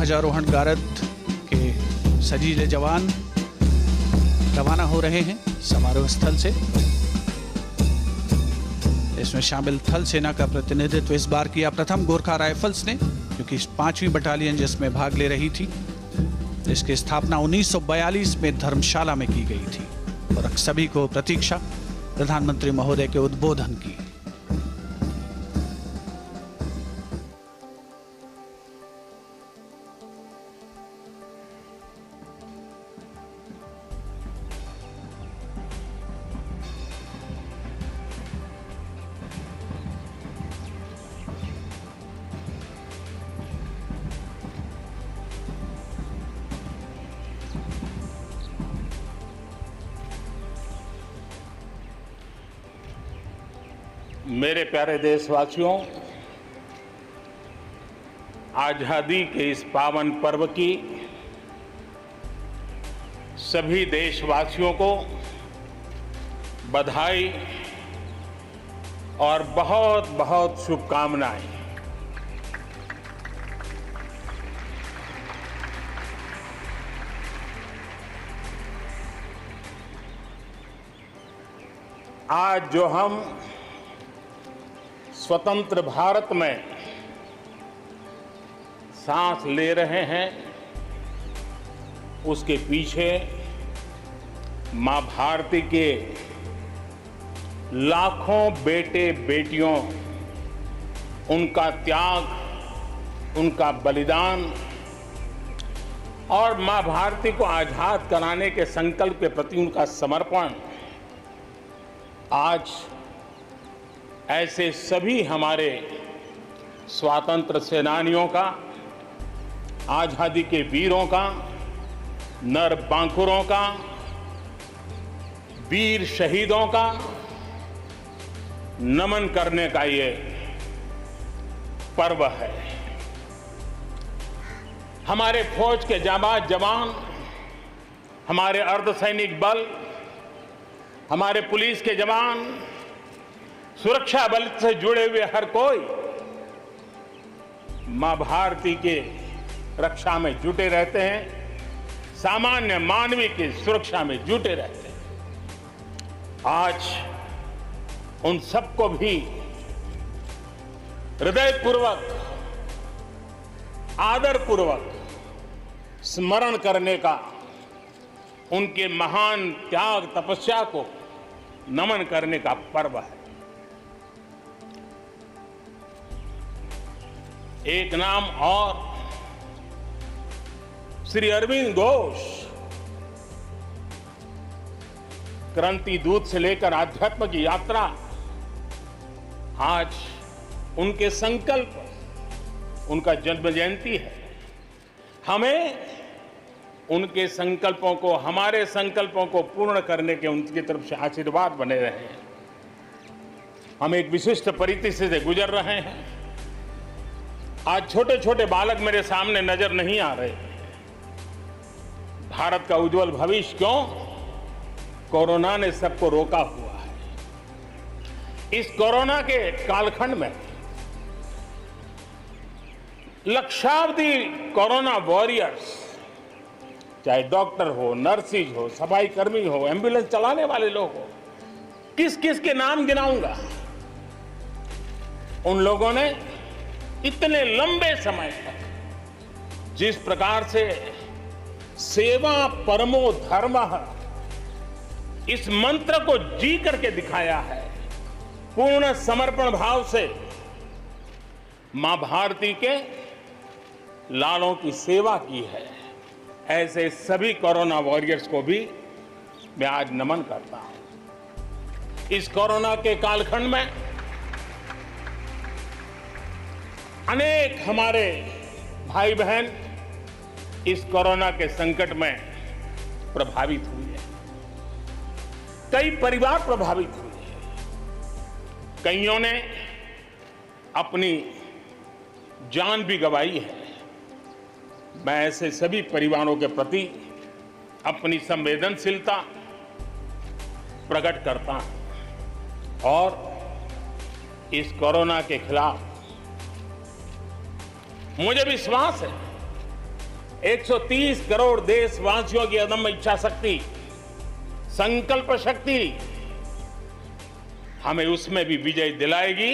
ध्वजारोहण गारद के सजीले जवान रवाना हो रहे हैं समारोह स्थल से। इसमें शामिल थल सेना का प्रतिनिधित्व इस बार किया प्रथम गोरखा राइफल्स ने, क्योंकि 5वीं बटालियन जिसमें भाग ले रही थी। इसकी स्थापना 1942 में धर्मशाला में की गई थी और सभी को प्रतीक्षा प्रधानमंत्री महोदय के उद्बोधन की। मेरे प्यारे देशवासियों, आजादी के इस पावन पर्व की सभी देशवासियों को बधाई और बहुत बहुत शुभकामनाएं। आज जो हम स्वतंत्र भारत में सांस ले रहे हैं, उसके पीछे मां भारती के लाखों बेटे बेटियों, उनका त्याग, उनका बलिदान और मां भारती को आजाद कराने के संकल्प के प्रति उनका समर्पण आज ऐसे सभी हमारे स्वातंत्र सेनानियों का, आजादी के वीरों का, नर बांकुरों का, वीर शहीदों का नमन करने का ये पर्व है। हमारे फौज के जाबाज जवान, हमारे अर्धसैनिक बल, हमारे पुलिस के जवान, सुरक्षा बल से जुड़े हुए हर कोई मां भारती के रक्षा में जुटे रहते हैं, सामान्य मानवीय की सुरक्षा में जुटे रहते हैं। आज उन सबको भी हृदयपूर्वक, आदरपूर्वक स्मरण करने का, उनके महान त्याग तपस्या को नमन करने का पर्व है। एक नाम और, श्री अरविंद घोष क्रांति दूत से लेकर आध्यात्म की यात्रा, आज उनके संकल्प, उनका जन्म जयंती है। हमें उनके संकल्पों को, हमारे संकल्पों को पूर्ण करने के उनकी तरफ से आशीर्वाद बने रहे। हम एक विशिष्ट परिस्थिति से गुजर रहे हैं। आज छोटे छोटे बालक मेरे सामने नजर नहीं आ रहे। भारत का उज्जवल भविष्य क्यों? कोरोना ने सबको रोका हुआ है। इस कोरोना के कालखंड में लक्षावधि कोरोना वॉरियर्स, चाहे डॉक्टर हो, नर्सिस हो, सफाई कर्मी हो, एम्बुलेंस चलाने वाले लोग हो, किस किस के नाम गिनाऊंगा। उन लोगों ने इतने लंबे समय तक जिस प्रकार से सेवा परमो धर्मः इस मंत्र को जी करके दिखाया है, पूर्ण समर्पण भाव से मां भारती के लालों की सेवा की है, ऐसे सभी कोरोना वॉरियर्स को भी मैं आज नमन करता हूं। इस कोरोना के कालखंड में अनेक हमारे भाई बहन इस कोरोना के संकट में प्रभावित हुए हैं। कई परिवार प्रभावित हुए हैं। कईयों ने अपनी जान भी गंवाई है। मैं ऐसे सभी परिवारों के प्रति अपनी संवेदनशीलता प्रकट करता हूं और इस कोरोना के खिलाफ मुझे विश्वास है 130 करोड़ देशवासियों की अदम्य इच्छा शक्ति, संकल्प शक्ति हमें उसमें भी विजय दिलाएगी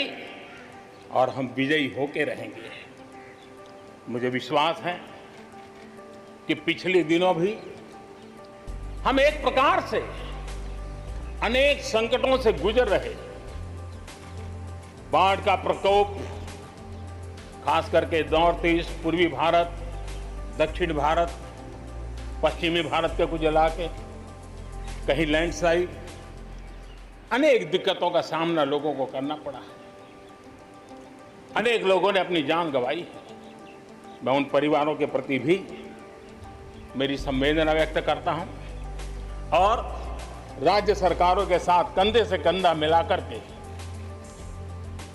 और हम विजयी होके रहेंगे। मुझे विश्वास है कि पिछले दिनों भी हम एक प्रकार से अनेक संकटों से गुजर रहे। बाढ़ का प्रकोप, खास करके नॉर्थ ईस्ट, पूर्वी भारत, दक्षिण भारत, पश्चिमी भारत के कुछ इलाके, कहीं लैंडस्लाइड, अनेक दिक्कतों का सामना लोगों को करना पड़ा है। अनेक लोगों ने अपनी जान गंवाई है। मैं उन परिवारों के प्रति भी मेरी संवेदना व्यक्त करता हूं और राज्य सरकारों के साथ कंधे से कंधा मिलाकर के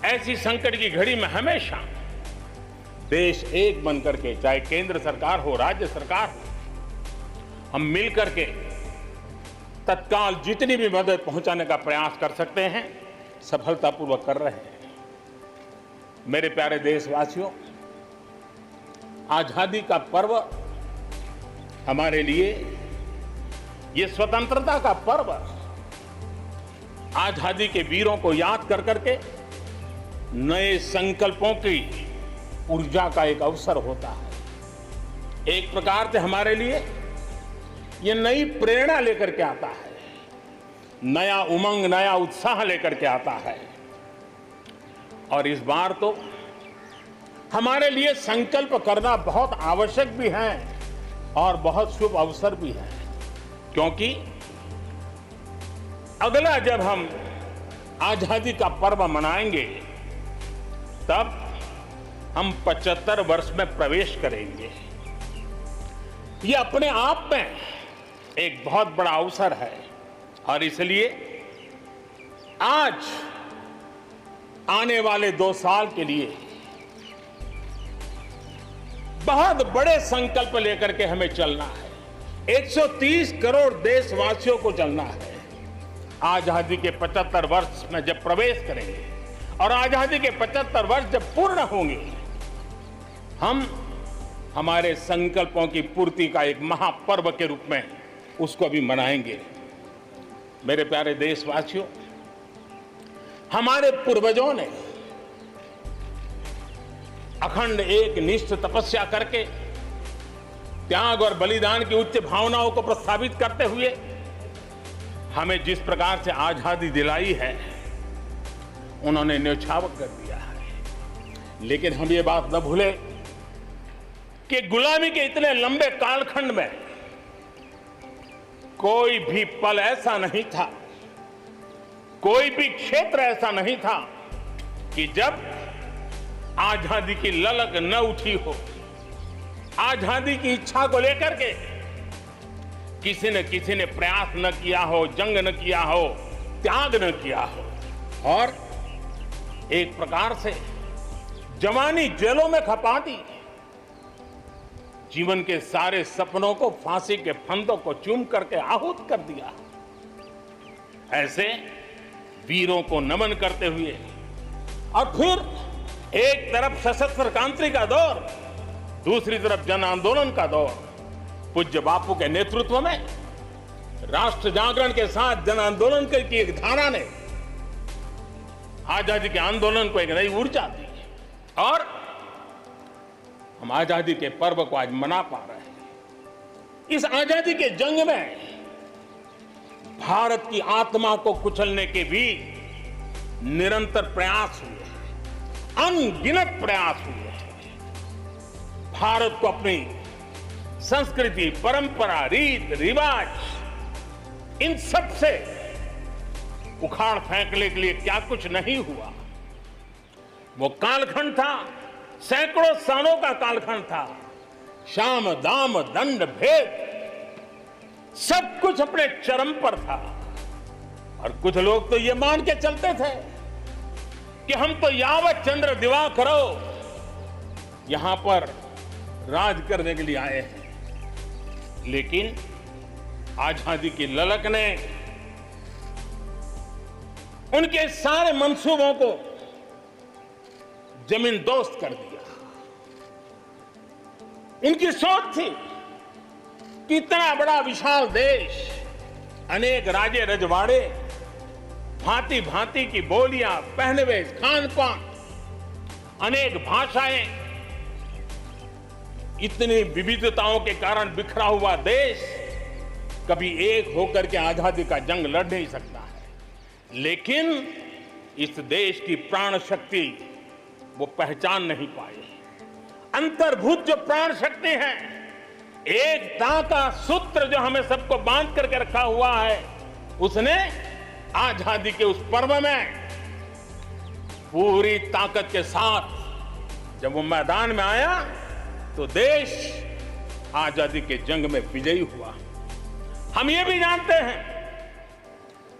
ऐसी संकट की घड़ी में हमेशा देश एक बनकर के, चाहे केंद्र सरकार हो, राज्य सरकार हो, हम मिलकर के तत्काल जितनी भी मदद पहुंचाने का प्रयास कर सकते हैं, सफलतापूर्वक कर रहे हैं। मेरे प्यारे देशवासियों, आजादी का पर्व हमारे लिए, ये स्वतंत्रता का पर्व आजादी के वीरों को याद कर करके नए संकल्पों की ऊर्जा का एक अवसर होता है। एक प्रकार से हमारे लिए ये नई प्रेरणा लेकर के आता है, नया उमंग, नया उत्साह लेकर के आता है। और इस बार तो हमारे लिए संकल्प करना बहुत आवश्यक भी है और बहुत शुभ अवसर भी है, क्योंकि अगला जब हम आजादी का पर्व मनाएंगे तब हम 75 वर्ष में प्रवेश करेंगे। ये अपने आप में एक बहुत बड़ा अवसर है और इसलिए आज आने वाले 2 साल के लिए बहुत बड़े संकल्प लेकर के हमें चलना है। 130 करोड़ देशवासियों को चलना है। आजादी के 75 वर्ष में जब प्रवेश करेंगे और आजादी के 75 वर्ष जब पूर्ण होंगे, हम हमारे संकल्पों की पूर्ति का एक महापर्व के रूप में उसको भी मनाएंगे। मेरे प्यारे देशवासियों, हमारे पूर्वजों ने अखंड एक निष्ठ तपस्या करके त्याग और बलिदान की उच्च भावनाओं को प्रस्तावित करते हुए हमें जिस प्रकार से आजादी दिलाई है, उन्होंने न्यौछावर कर दिया है। लेकिन हम ये बात न भूलें कि गुलामी के इतने लंबे कालखंड में कोई भी पल ऐसा नहीं था, कोई भी क्षेत्र ऐसा नहीं था कि जब आजादी की ललक न उठी हो, आजादी की इच्छा को लेकर के किसी ने प्रयास न किया हो, जंग न किया हो, त्याग न किया हो और एक प्रकार से जवानी जेलों में खपा दी, जीवन के सारे सपनों को फांसी के फंदों को चूम करके आहूत कर दिया। ऐसे वीरों को नमन करते हुए और फिर एक तरफ सशस्त्र क्रांति का दौर, दूसरी तरफ जन आंदोलन का दौर, पूज्य बापू के नेतृत्व में राष्ट्र जागरण के साथ जन आंदोलन की एक धारा ने आजादी के आंदोलन को एक नई ऊर्जा दी और हम आजादी के पर्व को आज मना पा रहे हैं। इस आजादी के जंग में भारत की आत्मा को कुचलने के भी निरंतर प्रयास हुए, अनगिनत प्रयास हुए। भारत को अपनी संस्कृति, परंपरा, रीत रिवाज, इन सब से उखाड़ फेंकने के लिए क्या कुछ नहीं हुआ। वो कालखंड था, सैकड़ों सालों का कालखंड था। शाम दाम दंड भेद सब कुछ अपने चरम पर था और कुछ लोग तो ये मान के चलते थे कि हम तो यावत चंद्र दिवाकरो यहां पर राज करने के लिए आए हैं। लेकिन आजादी की ललक ने उनके सारे मंसूबों को जमीन दोस्त कर दिया। उनकी सोच थी कि इतना बड़ा विशाल देश, अनेक राजे रजवाड़े, भांति भांति की बोलियां, पहनवेश, खान पान, अनेक भाषाएं, इतनी विविधताओं के कारण बिखरा हुआ देश कभी एक होकर के आजादी का जंग लड़ नहीं सकता है। लेकिन इस देश की प्राण शक्ति वो पहचान नहीं पाए। अंतर्भूत जो प्राण शक्ति है, एकता का सूत्र जो हमें सबको बांध करके रखा हुआ है, उसने आजादी के उस पर्व में पूरी ताकत के साथ जब वो मैदान में आया तो देश आजादी के जंग में विजयी हुआ। हम ये भी जानते हैं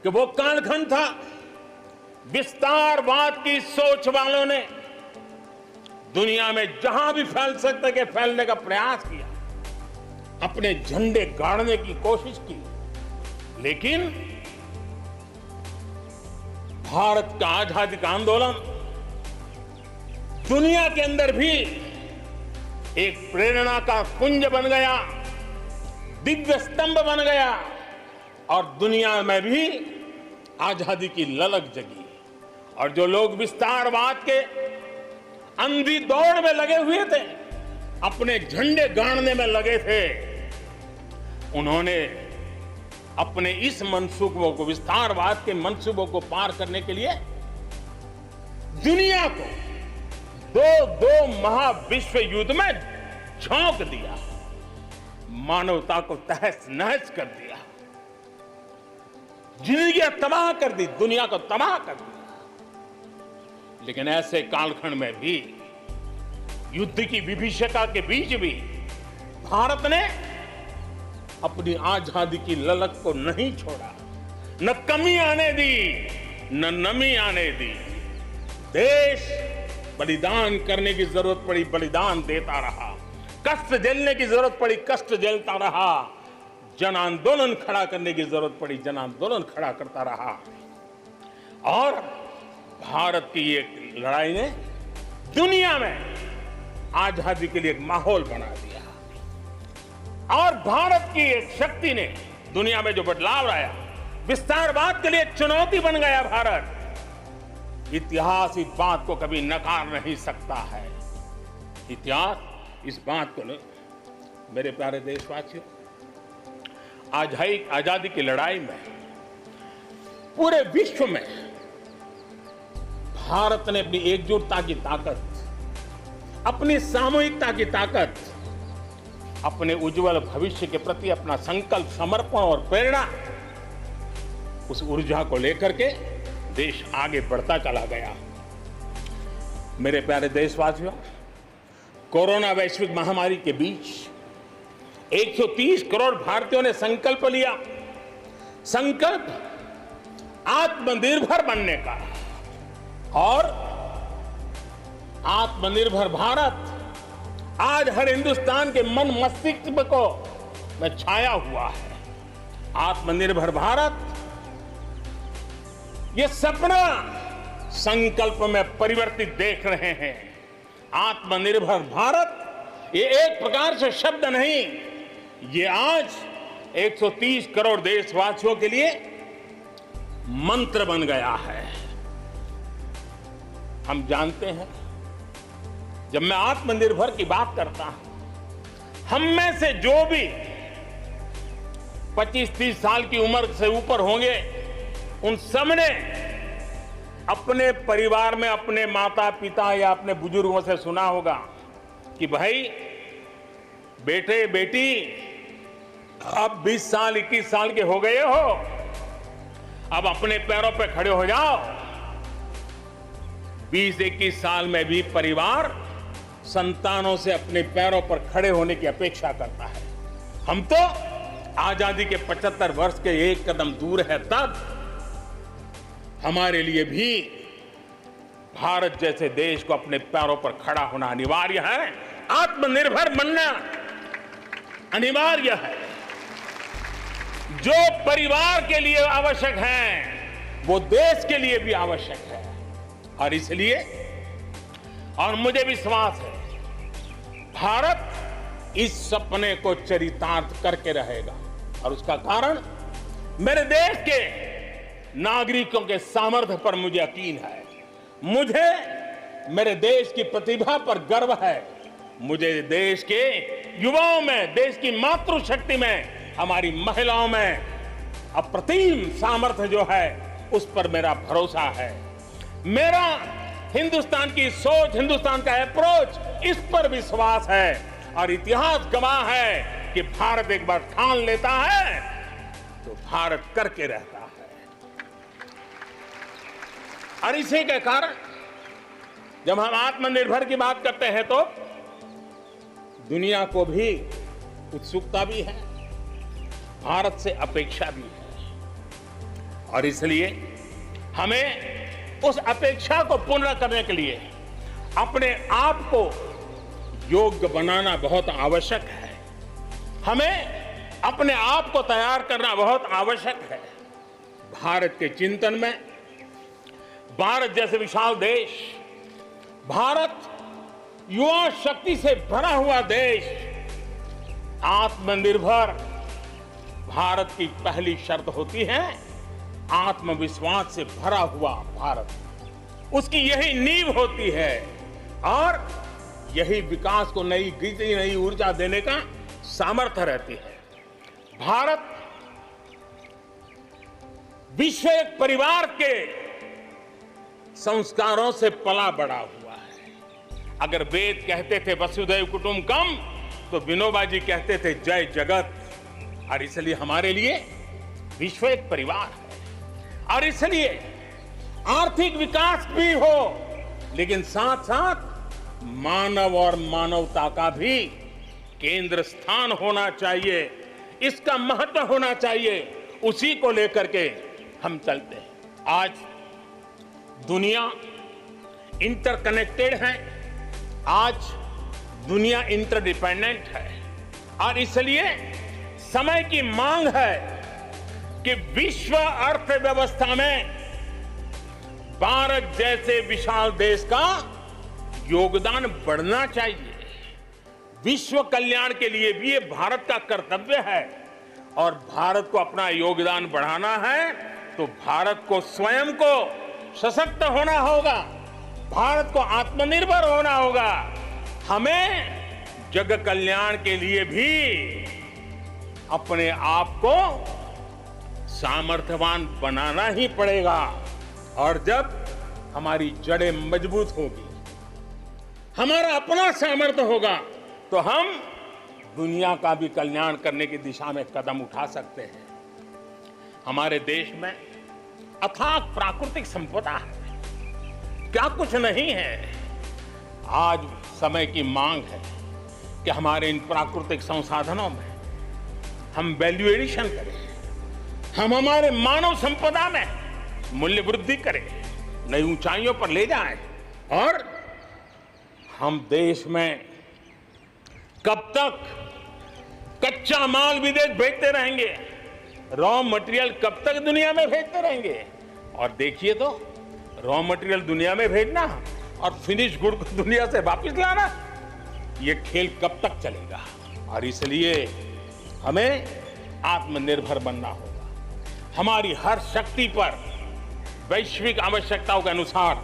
कि वो कालखंड था, विस्तारवाद की सोच वालों ने दुनिया में जहां भी फैल सकते के फैलने का प्रयास किया, अपने झंडे गाड़ने की कोशिश की, लेकिन भारत का आजादी का आंदोलन दुनिया के अंदर भी एक प्रेरणा का कुंज बन गया, दिव्य स्तंभ बन गया और दुनिया में भी आजादी की ललक जगी। और जो लोग विस्तारवाद के अंधी दौड़ में लगे हुए थे, अपने झंडे गाड़ने में लगे थे, उन्होंने अपने इस मंसूबों को, विस्तारवाद के मंसूबों को पार करने के लिए दुनिया को दो महाविश्व युद्ध में झोंक दिया, मानवता को तहस नहस कर दिया, जिंदगियां तबाह कर दी, दुनिया को तबाह कर दिया। लेकिन ऐसे कालखंड में भी, युद्ध की विभीषिका के बीच भी भारत ने अपनी आजादी की ललक को नहीं छोड़ा, न कमी आने दी, न नमी आने दी। देश बलिदान करने की जरूरत पड़ी, बलिदान देता रहा, कष्ट झेलने की जरूरत पड़ी, कष्ट झेलता रहा, जन आंदोलन खड़ा करने की जरूरत पड़ी, जन आंदोलन खड़ा करता रहा। और भारत की एक लड़ाई ने दुनिया में आजादी के लिए एक माहौल बना दिया। और भारत की एक शक्ति ने दुनिया में जो बदलाव लाया, विस्तारवाद के लिए चुनौती बन गया भारत। इतिहास इस बात को कभी नकार नहीं सकता है। इतिहास इस बात को मेरे प्यारे देशवासियों, आजादी की लड़ाई में पूरे विश्व में भारत ने अपनी एकजुटता की ताकत, अपनी सामूहिकता की ताकत, अपने उज्जवल भविष्य के प्रति अपना संकल्प, समर्पण और प्रेरणा, उस ऊर्जा को लेकर के देश आगे बढ़ता चला गया। मेरे प्यारे देशवासियों, कोरोना वैश्विक महामारी के बीच 130 करोड़ भारतीयों ने संकल्प लिया, संकल्प आत्मनिर्भर बनने का। और आत्मनिर्भर भारत आज हर हिंदुस्तान के मन मस्तिष्क को में छाया हुआ है। आत्मनिर्भर भारत, ये सपना संकल्प में परिवर्तित देख रहे हैं। आत्मनिर्भर भारत ये एक प्रकार से शब्द नहीं, ये आज 130 करोड़ देशवासियों के लिए मंत्र बन गया है। हम जानते हैं, जब मैं आत्मनिर्भर की बात करता हूं, हम में से जो भी 25-30 साल की उम्र से ऊपर होंगे, उन सब ने अपने परिवार में अपने माता पिता या अपने बुजुर्गों से सुना होगा कि भाई, बेटे बेटी, अब 20 साल 21 साल के हो गए हो, अब अपने पैरों पे खड़े हो जाओ। 20-21 साल में भी परिवार संतानों से अपने पैरों पर खड़े होने की अपेक्षा करता है। हम तो आजादी के 75 वर्ष के एक कदम दूर है, तब हमारे लिए भी भारत जैसे देश को अपने पैरों पर खड़ा होना अनिवार्य है। आत्मनिर्भर बनना अनिवार्य है। जो परिवार के लिए आवश्यक है, वो देश के लिए भी आवश्यक है। और इसलिए, और मुझे विश्वास है, भारत इस सपने को चरितार्थ करके रहेगा। और उसका कारण मेरे देश के नागरिकों के सामर्थ्य पर मुझे यकीन है। मुझे मेरे देश की प्रतिभा पर गर्व है। मुझे देश के युवाओं में, देश की मातृशक्ति में, हमारी महिलाओं में अप्रतिम सामर्थ्य जो है उस पर मेरा भरोसा है। मेरा हिंदुस्तान की सोच, हिंदुस्तान का अप्रोच, इस पर विश्वास है। और इतिहास गवाह है कि भारत एक बार ठान लेता है तो भारत करके रहता है। और इसी के कारण जब हम आत्मनिर्भर की बात करते हैं तो दुनिया को भी उत्सुकता भी है, भारत से अपेक्षा भी है। और इसलिए हमें उस अपेक्षा को पूर्ण करने के लिए अपने आप को योग्य बनाना बहुत आवश्यक है। हमें अपने आप को तैयार करना बहुत आवश्यक है। भारत के चिंतन में भारत जैसे विशाल देश, भारत युवा शक्ति से भरा हुआ देश, आत्मनिर्भर भारत की पहली शर्त होती है आत्मविश्वास से भरा हुआ भारत। उसकी यही नींव होती है और यही विकास को नई गति, नई ऊर्जा देने का सामर्थ्य रहती है। भारत विश्व एक परिवार के संस्कारों से पला बड़ा हुआ है। अगर वेद कहते थे वसुधैव कुटुंबकम तो विनोबा जी कहते थे जय जगत। और इसलिए हमारे लिए विश्व एक परिवार है। और इसलिए आर्थिक विकास भी हो, लेकिन साथ साथ मानव और मानवता का भी केंद्र स्थान होना चाहिए, इसका महत्व होना चाहिए। उसी को लेकर के हम चलते हैं। आज दुनिया इंटरकनेक्टेड है, आज दुनिया इंटरडिपेंडेंट है। और इसलिए समय की मांग है कि विश्व अर्थव्यवस्था में भारत जैसे विशाल देश का योगदान बढ़ना चाहिए। विश्व कल्याण के लिए भी ये भारत का कर्तव्य है। और भारत को अपना योगदान बढ़ाना है तो भारत को स्वयं को सशक्त होना होगा, भारत को आत्मनिर्भर होना होगा। हमें जग कल्याण के लिए भी अपने आप को सामर्थ्यवान बनाना ही पड़ेगा। और जब हमारी जड़ें मजबूत होगी, हमारा अपना सामर्थ्य होगा, तो हम दुनिया का भी कल्याण करने की दिशा में कदम उठा सकते हैं। हमारे देश में अथाक प्राकृतिक संपदा है, क्या कुछ नहीं है। आज समय की मांग है कि हमारे इन प्राकृतिक संसाधनों में हम वैल्यू एडिशन करें, हम हमारे मानव संपदा में मूल्य वृद्धि करें, नई ऊंचाइयों पर ले जाएं। और हम देश में कब तक कच्चा माल विदेश भेजते रहेंगे, रॉ मटेरियल कब तक दुनिया में भेजते रहेंगे। और देखिए तो रॉ मटेरियल दुनिया में भेजना और फिनिश गुड को दुनिया से वापस लाना, ये खेल कब तक चलेगा। और इसलिए हमें आत्मनिर्भर बनना होगा। हमारी हर शक्ति पर वैश्विक आवश्यकताओं के अनुसार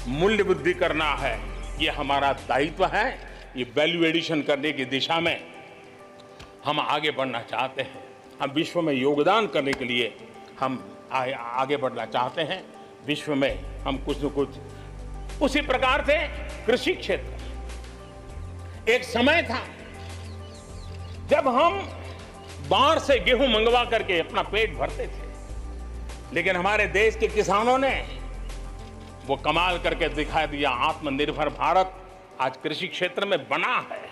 मूल्य वृद्धि करना है, ये हमारा दायित्व है। ये वैल्यू एडिशन करने की दिशा में हम आगे बढ़ना चाहते हैं। हम विश्व में योगदान करने के लिए हम आगे बढ़ना चाहते हैं। विश्व में हम कुछ न कुछ उसी प्रकार से कृषि क्षेत्र, एक समय था जब हम बाहर से गेहूं मंगवा करके अपना पेट भरते थे, लेकिन हमारे देश के किसानों ने वो कमाल करके दिखा दिया। आत्मनिर्भर भारत आज कृषि क्षेत्र में बना है।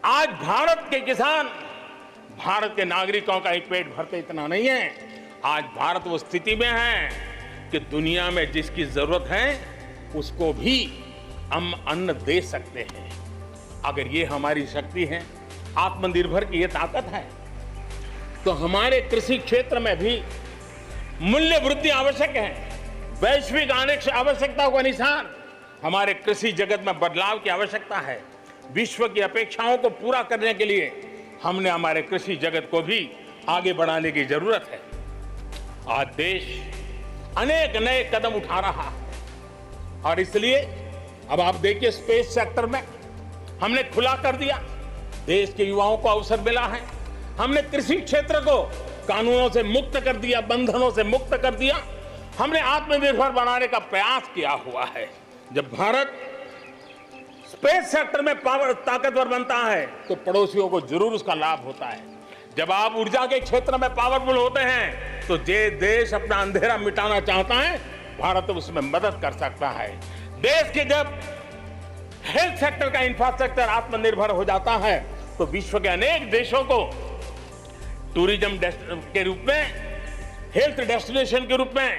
आज भारत के किसान, भारत के नागरिकों का ही पेट भरते इतना नहीं है। आज भारत वो स्थिति में है कि दुनिया में जिसकी जरूरत है उसको भी हम अन्न दे सकते हैं। अगर ये हमारी शक्ति है, आत्मनिर्भर की ये ताकत है, तो हमारे कृषि क्षेत्र में भी मूल्य वृद्धि आवश्यक है। वैश्विक आवश्यकताओं के अनुसार हमारे कृषि जगत में बदलाव की आवश्यकता है। विश्व की अपेक्षाओं को पूरा करने के लिए हमने हमारे कृषि जगत को भी आगे बढ़ाने की जरूरत है। आज देश अनेक नए कदम उठा रहा है और इसलिए अब आप देखिए स्पेस सेक्टर में हमने खुला कर दिया, देश के युवाओं को अवसर मिला है। हमने कृषि क्षेत्र को कानूनों से मुक्त कर दिया, बंधनों से मुक्त कर दिया। हमने आत्मनिर्भर बनाने का प्रयास किया हुआ है। जब भारत स्पेस सेक्टर में ताकतवर बनता है तो पड़ोसियों को जरूर उसका लाभ होता है। जब आप ऊर्जा के क्षेत्र में पावरफुल होते हैं तो जे देश अपना अंधेरा मिटाना चाहता है, भारत उसमें मदद कर सकता है। देश के जब हेल्थ सेक्टर का इंफ्रास्ट्रक्चर आत्मनिर्भर हो जाता है तो विश्व के अनेक देशों को टूरिज्म के रूप में, हेल्थ डेस्टिनेशन के रूप में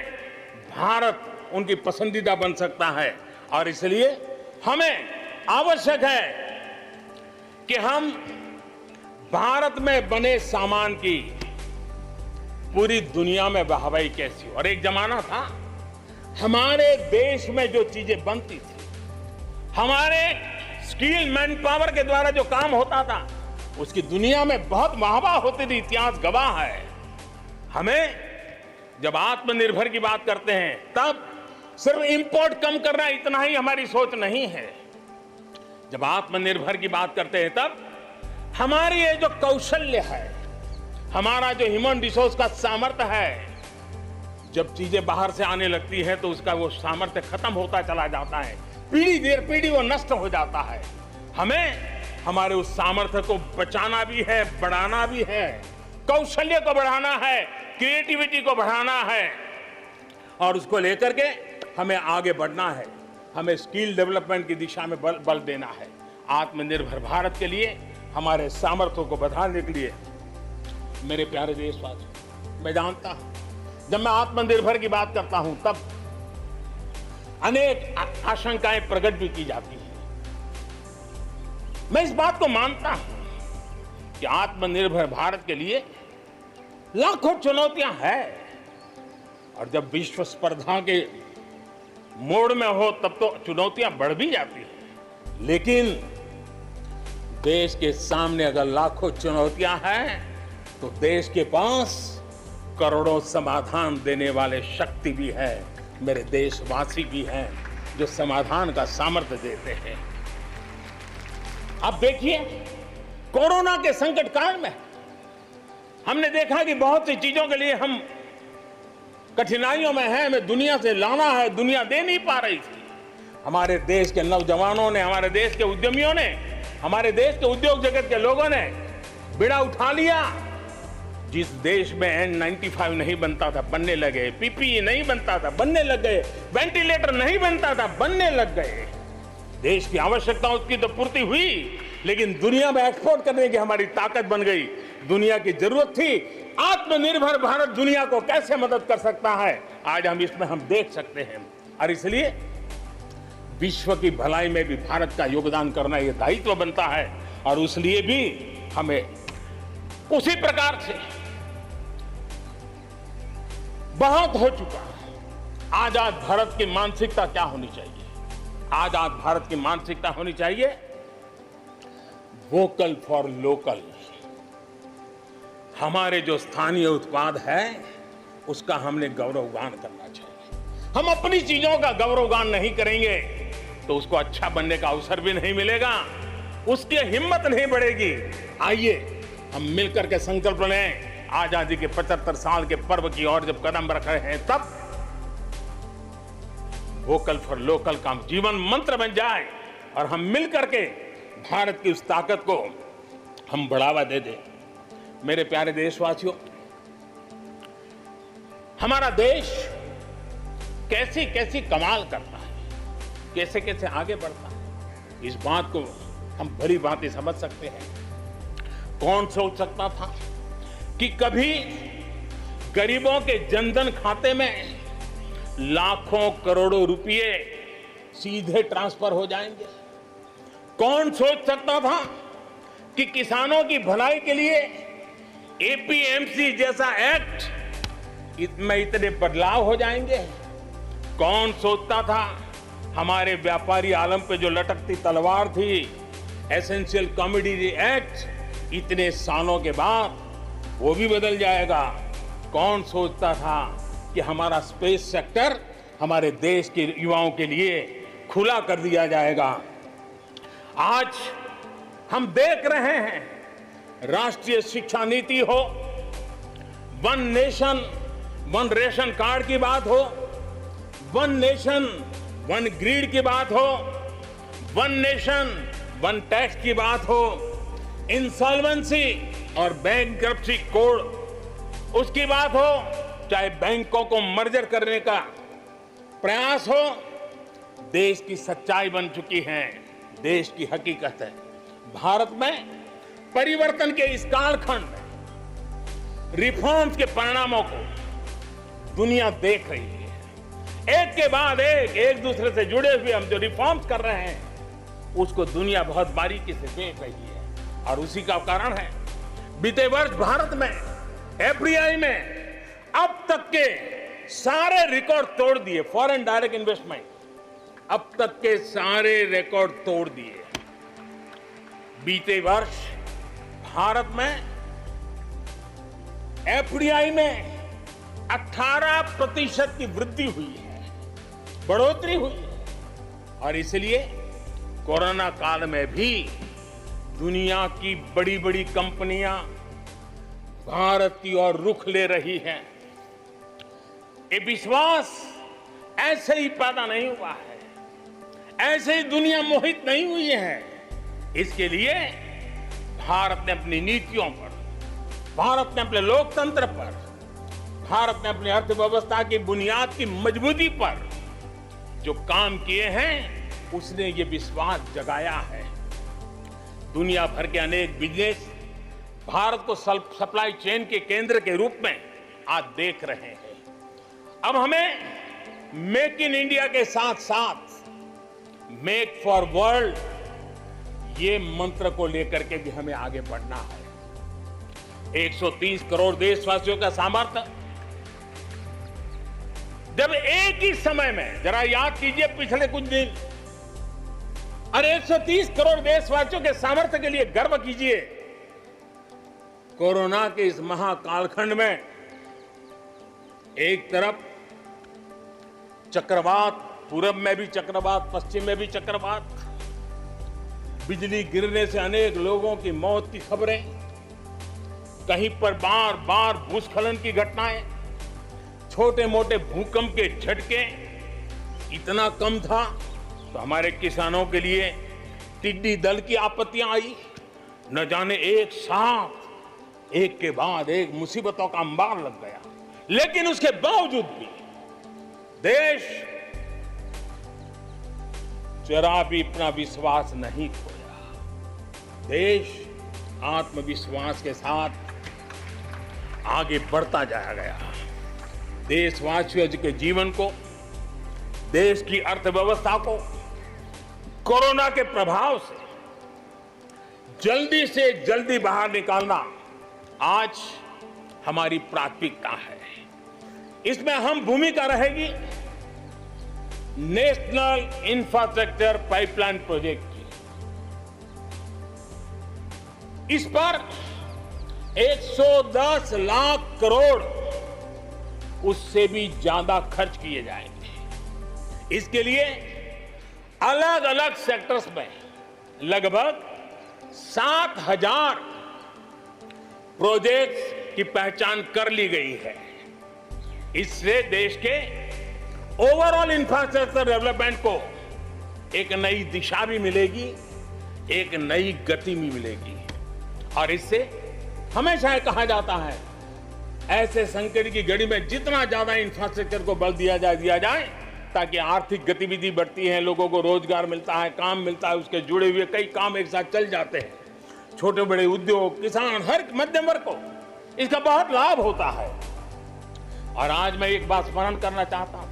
भारत उनकी पसंदीदा बन सकता है। और इसलिए हमें आवश्यक है कि हम भारत में बने सामान की पूरी दुनिया में वाहवाही कैसी हो। और एक जमाना था हमारे देश में जो चीजें बनती थी, हमारे स्किल मैन पावर के द्वारा जो काम होता था, उसकी दुनिया में बहुत वाहवाह होती थी। इतिहास गवाह है। हमें जब आत्मनिर्भर की बात करते हैं तब सिर्फ इंपोर्ट कम करना इतना ही हमारी सोच नहीं है। जब आत्मनिर्भर की बात करते हैं तब हमारी ये जो कौशल्य है, हमारा जो ह्यूमन रिसोर्स का सामर्थ्य है, जब चीजें बाहर से आने लगती है तो उसका वो सामर्थ्य खत्म होता चला जाता है, पीढ़ी दर पीढ़ी वो नष्ट हो जाता है। हमें हमारे उस सामर्थ्य को बचाना भी है, बढ़ाना भी है, कौशल्य को बढ़ाना है, क्रिएटिविटी को बढ़ाना है और उसको लेकर के हमें आगे बढ़ना है। हमें स्किल डेवलपमेंट की दिशा में बल देना है। आत्मनिर्भर भारत के लिए, हमारे सामर्थ्य को बढ़ाने के लिए मेरे प्यारे देशवासियों, मैं जानता हूं जब मैं आत्मनिर्भर की बात करता हूं तब अनेक आशंकाएं प्रकट भी की जाती हैं। मैं इस बात को मानता हूं कि आत्मनिर्भर भारत के लिए लाखों चुनौतियां हैं और जब विश्व स्पर्धा के मोड़ में हो तब तो चुनौतियां बढ़ भी जाती हैं। लेकिन देश के सामने अगर लाखों चुनौतियां हैं तो देश के पास करोड़ों समाधान देने वाले शक्ति भी है, मेरे देशवासी भी हैं जो समाधान का सामर्थ्य देते हैं। अब देखिए कोरोना के संकट काल में हमने देखा कि बहुत सी चीजों के लिए हम कठिनाइयों में हैं, हमें दुनिया से लाना है, दुनिया दे नहीं पा रही थी। हमारे देश के नौजवानों ने, हमारे देश के उद्यमियों ने, हमारे देश के उद्योग जगत के लोगों ने बीड़ा उठा लिया। जिस देश में N95 नहीं बनता था बनने लगे, PPE नहीं बनता था बनने लग गए, वेंटिलेटर नहीं बनता था बनने लग गए। देश की आवश्यकताओं की तो पूर्ति हुई, लेकिन दुनिया में एक्सपोर्ट करने की हमारी ताकत बन गई। दुनिया की जरूरत थी आत्मनिर्भर भारत दुनिया को कैसे मदद कर सकता है, आज हम इसमें हम देख सकते हैं। और इसलिए विश्व की भलाई में भी भारत का योगदान करना यह दायित्व बनता है और उसलिए भी हमें उसी प्रकार से बहुत हो चुका। आजाद भारत की मानसिकता क्या होनी चाहिए? आजाद भारत की मानसिकता होनी चाहिए वोकल फॉर लोकल। हमारे जो स्थानीय उत्पाद है उसका हमने गौरवगान करना चाहिए। हम अपनी चीजों का गौरवगान नहीं करेंगे तो उसको अच्छा बनने का अवसर भी नहीं मिलेगा, उसकी हिम्मत नहीं बढ़ेगी। आइए हम मिलकर के संकल्प लें, आजादी के 75 साल के पर्व की ओर जब कदम रख रहे हैं तब वोकल फॉर लोकल का जीवन मंत्र बन जाए और हम मिलकर के भारत की उस ताकत को हम बढ़ावा दे दें। मेरे प्यारे देशवासियों, हमारा देश कैसी कैसी कमाल करता है, कैसे कैसे आगे बढ़ता है, इस बात को हम भली भांति समझ सकते हैं। कौन सोच सकता था कि कभी गरीबों के जनधन खाते में लाखों करोड़ों रुपए सीधे ट्रांसफर हो जाएंगे? कौन सोच सकता था कि किसानों की भलाई के लिए APMC जैसा एक्ट में इतने बदलाव हो जाएंगे? कौन सोचता था हमारे व्यापारी आलम पे जो लटकती तलवार थी एसेंशियल कमोडिटी एक्ट इतने सालों के बाद वो भी बदल जाएगा। कौन सोचता था कि हमारा स्पेस सेक्टर हमारे देश के युवाओं के लिए खुला कर दिया जाएगा। आज हम देख रहे हैं, राष्ट्रीय शिक्षा नीति हो, one nation one ration card की बात हो, वन नेशन वन ग्रिड की बात हो, वन नेशन वन टैक्स की बात हो, इंसॉल्वेंसी और बैंकरप्सी कोड उसकी बात हो, चाहे बैंकों को मर्जर करने का प्रयास हो, देश की सच्चाई बन चुकी है, देश की हकीकत है। भारत में परिवर्तन के इस कालखंड में रिफॉर्म्स के परिणामों को दुनिया देख रही है। एक के बाद एक दूसरे से जुड़े हुए हम जो रिफॉर्म्स कर रहे हैं उसको दुनिया बहुत बारीकी से देख रही है और उसी का कारण है बीते वर्ष भारत में एफडीआई में अब तक के सारे रिकॉर्ड तोड़ दिए। फॉरेन डायरेक्ट इन्वेस्टमेंट अब तक के सारे रिकॉर्ड तोड़ दिए। बीते वर्ष भारत में एफडीआई में 18% की वृद्धि हुई है, बढ़ोतरी हुई है और इसलिए कोरोना काल में भी दुनिया की बड़ी बड़ी कंपनियां भारत की ओर रुख ले रही हैं। ये विश्वास ऐसे ही पैदा नहीं हुआ है, ऐसे ही दुनिया मोहित नहीं हुई है। इसके लिए भारत ने अपनी नीतियों पर, भारत ने अपने लोकतंत्र पर, भारत ने अपनी अर्थव्यवस्था की बुनियाद की मजबूती पर जो काम किए हैं उसने ये विश्वास जगाया है। दुनिया भर के अनेक बिजनेस भारत को सप्लाई चेन के केंद्र के रूप में आज देख रहे हैं। अब हमें मेक इन इंडिया के साथ साथ मेक फॉर वर्ल्ड ये मंत्र को लेकर के भी हमें आगे बढ़ना है। 130 करोड़ देशवासियों का सामर्थ्य, जब एक ही समय में, जरा याद कीजिए पिछले कुछ दिन, और 130 करोड़ देशवासियों के सामर्थ्य के लिए गर्व कीजिए। कोरोना के इस महाकालखंड में एक तरफ चक्रवात, पूरब में भी चक्रवात, पश्चिम में भी चक्रवात, बिजली गिरने से अनेक लोगों की मौत की खबरें, कहीं पर बार बार भूस्खलन की घटनाएं, छोटे मोटे भूकंप के झटके इतना कम था तो हमारे किसानों के लिए टिड्डी दल की आपत्तियां आई। न जाने एक साथ एक के बाद एक मुसीबतों का अंबार लग गया, लेकिन उसके बावजूद भी देश जरा भी अपना विश्वास नहीं खोया। देश आत्मविश्वास के साथ आगे बढ़ता जाया गया। देशवासियों के जीवन को, देश की अर्थव्यवस्था को कोरोना के प्रभाव से जल्दी से जल्दी बाहर निकालना आज हमारी प्राथमिकता है। इसमें अहम भूमिका रहेगी नेशनल इंफ्रास्ट्रक्चर पाइपलाइन प्रोजेक्ट की। इस पर 110 लाख करोड़, उससे भी ज्यादा खर्च किए जाएंगे। इसके लिए अलग अलग सेक्टर्स में लगभग 7,000 प्रोजेक्ट्स की पहचान कर ली गई है। इससे देश के ओवरऑल इंफ्रास्ट्रक्चर डेवलपमेंट को एक नई दिशा भी मिलेगी, एक नई गति भी मिलेगी। और इससे हमेशा कहा जाता है, ऐसे संकट की घड़ी में जितना ज्यादा इंफ्रास्ट्रक्चर को बल दिया जाए ताकि आर्थिक गतिविधि बढ़ती है, लोगों को रोजगार मिलता है, काम मिलता है, उसके जुड़े हुए कई काम एक साथ चल जाते हैं। छोटे बड़े उद्योग, किसान, हर मध्यम वर्ग को इसका बहुत लाभ होता है। और आज मैं एक बात स्मरण करना चाहता हूं,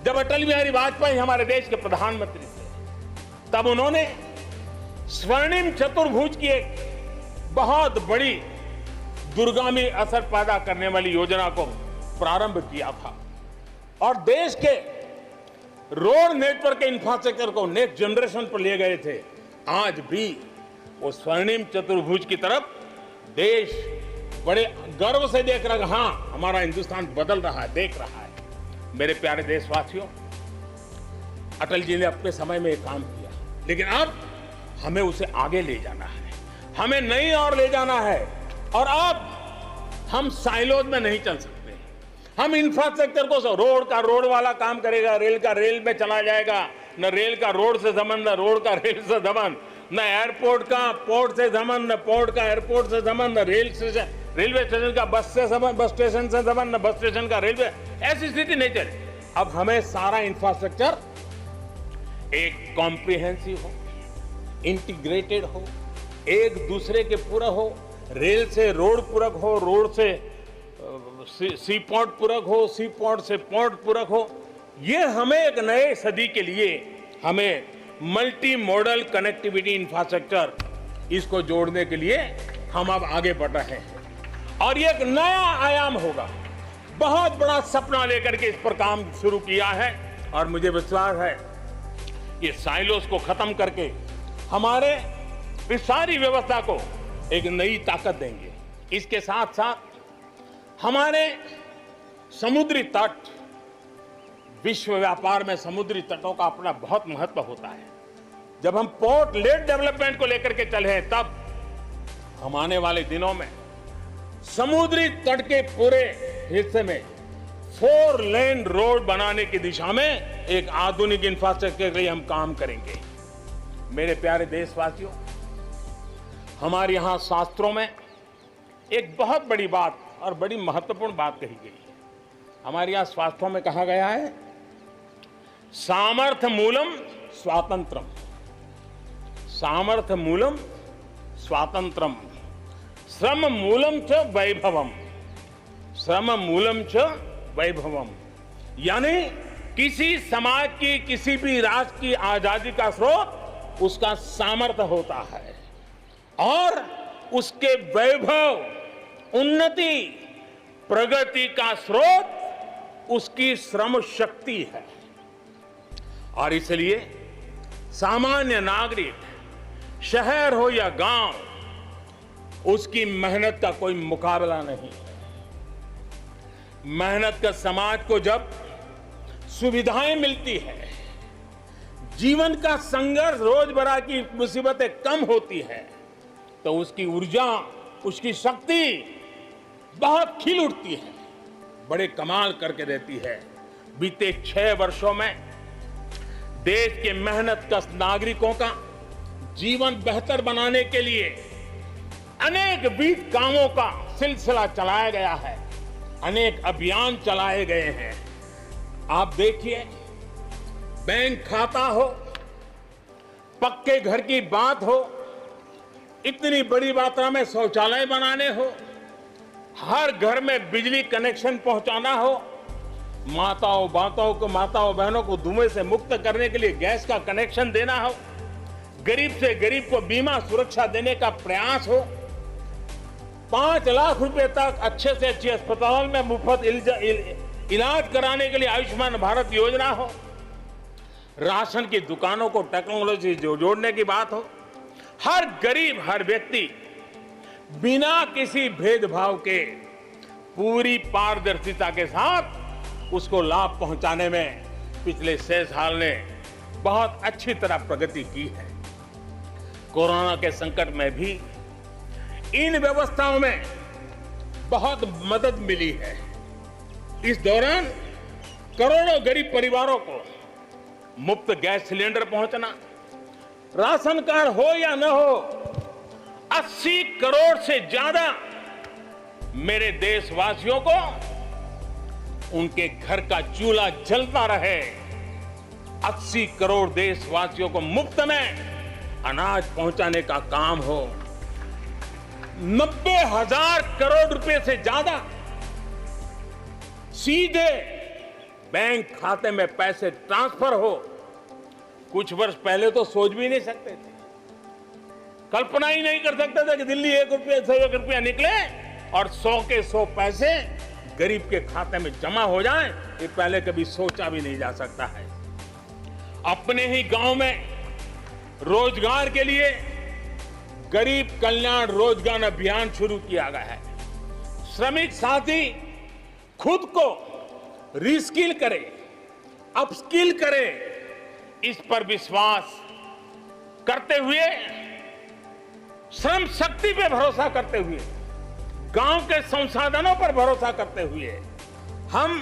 जब अटल बिहारी वाजपेयी हमारे देश के प्रधानमंत्री थे, तब उन्होंने स्वर्णिम चतुर्भुज की एक बहुत बड़ी दूरगामी असर पैदा करने वाली योजना को प्रारंभ किया था और देश के रोड नेटवर्क के इंफ्रास्ट्रक्चर को नेक्स्ट जनरेशन पर ले गए थे, आज भी वो स्वर्णिम चतुर्भुज की तरफ देश बड़े गर्व से देख रहा है। हाँ, हमारा हिंदुस्तान बदल रहा है, देख रहा है। मेरे प्यारे देशवासियों, अटल जी ने अपने समय में एक काम किया, लेकिन अब हमें उसे आगे ले जाना है, हमें नई ओर ले जाना है। और अब हम साइलोज में नहीं चल सकते। हम इंफ्रास्ट्रक्चर को, रोड का रोड वाला काम करेगा, रेल का रेल में चला जाएगा, न रेल का रोड से संबंध, न रोड का रेल से संबंध, न एयरपोर्ट का पोर्ट से संबंध, न पोर्ट का एयरपोर्ट से संबंध, न रेलवे स्टेशन का बस से संबंध, बस स्टेशन से संबंध, न बस स्टेशन का रेलवे। ऐसी स्थिति नहीं चले। अब हमें सारा इंफ्रास्ट्रक्चर एक कॉम्प्रिहेंसिव हो, इंटीग्रेटेड हो, एक दूसरे के पूरक हो, रेल से रोड पूरक हो, रोड से सी पोर्ट पूरक हो, सी पोर्ट से पोर्ट पूरक हो। ये हमें एक नए सदी के लिए हमें मल्टी मॉडल कनेक्टिविटी इंफ्रास्ट्रक्चर, इसको जोड़ने के लिए हम अब आगे बढ़ रहे हैं और ये एक नया आयाम होगा। बहुत बड़ा सपना लेकर के इस पर काम शुरू किया है और मुझे विश्वास है ये साइलोस को खत्म करके हमारे इस सारी व्यवस्था को एक नई ताकत देंगे। इसके साथ साथ हमारे समुद्री तट, विश्व व्यापार में समुद्री तटों का अपना बहुत महत्व होता है। जब हम पोर्ट लेड डेवलपमेंट को लेकर के चले हैं, तब हम आने वाले दिनों में समुद्री तट के पूरे हिस्से में 4 लेन रोड बनाने की दिशा में एक आधुनिक इंफ्रास्ट्रक्चर के लिए हम काम करेंगे। मेरे प्यारे देशवासियों, हमारे यहां शास्त्रों में एक बहुत बड़ी बात और बड़ी महत्वपूर्ण बात कही गई है। हमारे यहां शास्त्रों में कहा गया है, सामर्थ्य मूलम स्वातंत्रम, सामर्थ्य मूलम स्वातंत्रम, श्रम मूलम च वैभवम, श्रम मूलम च वैभवम। यानी किसी समाज की, किसी भी राष्ट्र की आजादी का स्रोत उसका सामर्थ्य होता है और उसके वैभव, उन्नति, प्रगति का स्रोत उसकी श्रम शक्ति है। और इसलिए सामान्य नागरिक, शहर हो या गांव, उसकी मेहनत का कोई मुकाबला नहीं है। मेहनत का समाज को जब सुविधाएं मिलती है, जीवन का संघर्ष, रोजमर्रा की मुसीबतें कम होती है, तो उसकी ऊर्जा, उसकी शक्ति बहुत खिल उठती है, बड़े कमाल करके देती है। बीते 6 वर्षों में देश के मेहनत कश नागरिकों का जीवन बेहतर बनाने के लिए अनेक विविध कामों का सिलसिला चलाया गया है, अनेक अभियान चलाए गए हैं। आप देखिए, बैंक खाता हो, पक्के घर की बात हो, इतनी बड़ी मात्रा में शौचालय बनाने हो, हर घर में बिजली कनेक्शन पहुंचाना हो, माताओं बहनों को धुएं से मुक्त करने के लिए गैस का कनेक्शन देना हो, गरीब से गरीब को बीमा सुरक्षा देने का प्रयास हो, 5 लाख रुपए तक अच्छे से अच्छे अस्पताल में मुफ्त इलाज कराने के लिए आयुष्मान भारत योजना हो, राशन की दुकानों को टेक्नोलॉजी जोड़ने की बात हो, हर गरीब, हर व्यक्ति बिना किसी भेदभाव के पूरी पारदर्शिता के साथ उसको लाभ पहुंचाने में पिछले 6 साल ने बहुत अच्छी तरह प्रगति की है। कोरोना के संकट में भी इन व्यवस्थाओं में बहुत मदद मिली है। इस दौरान करोड़ों गरीब परिवारों को मुफ्त गैस सिलेंडर पहुंचना, राशन कार्ड हो या न हो, 80 करोड़ से ज्यादा मेरे देशवासियों को उनके घर का चूल्हा जलता रहे, 80 करोड़ देशवासियों को मुफ्त में अनाज पहुंचाने का काम हो, 90,000 करोड़ रुपए से ज्यादा सीधे बैंक खाते में पैसे ट्रांसफर हो। कुछ वर्ष पहले तो सोच भी नहीं सकते थे, कल्पना ही नहीं कर सकते थे कि दिल्ली 1 रुपया से 1 रुपया निकले और 100 के 100 पैसे गरीब के खाते में जमा हो जाएं। ये पहले कभी सोचा भी नहीं जा सकता है। अपने ही गांव में रोजगार के लिए गरीब कल्याण रोजगार अभियान शुरू किया गया है। श्रमिक साथी खुद को रीस्किल करे, अपस्किल करे, इस पर विश्वास करते हुए, श्रम शक्ति पे भरोसा करते हुए, गांव के संसाधनों पर भरोसा करते हुए हम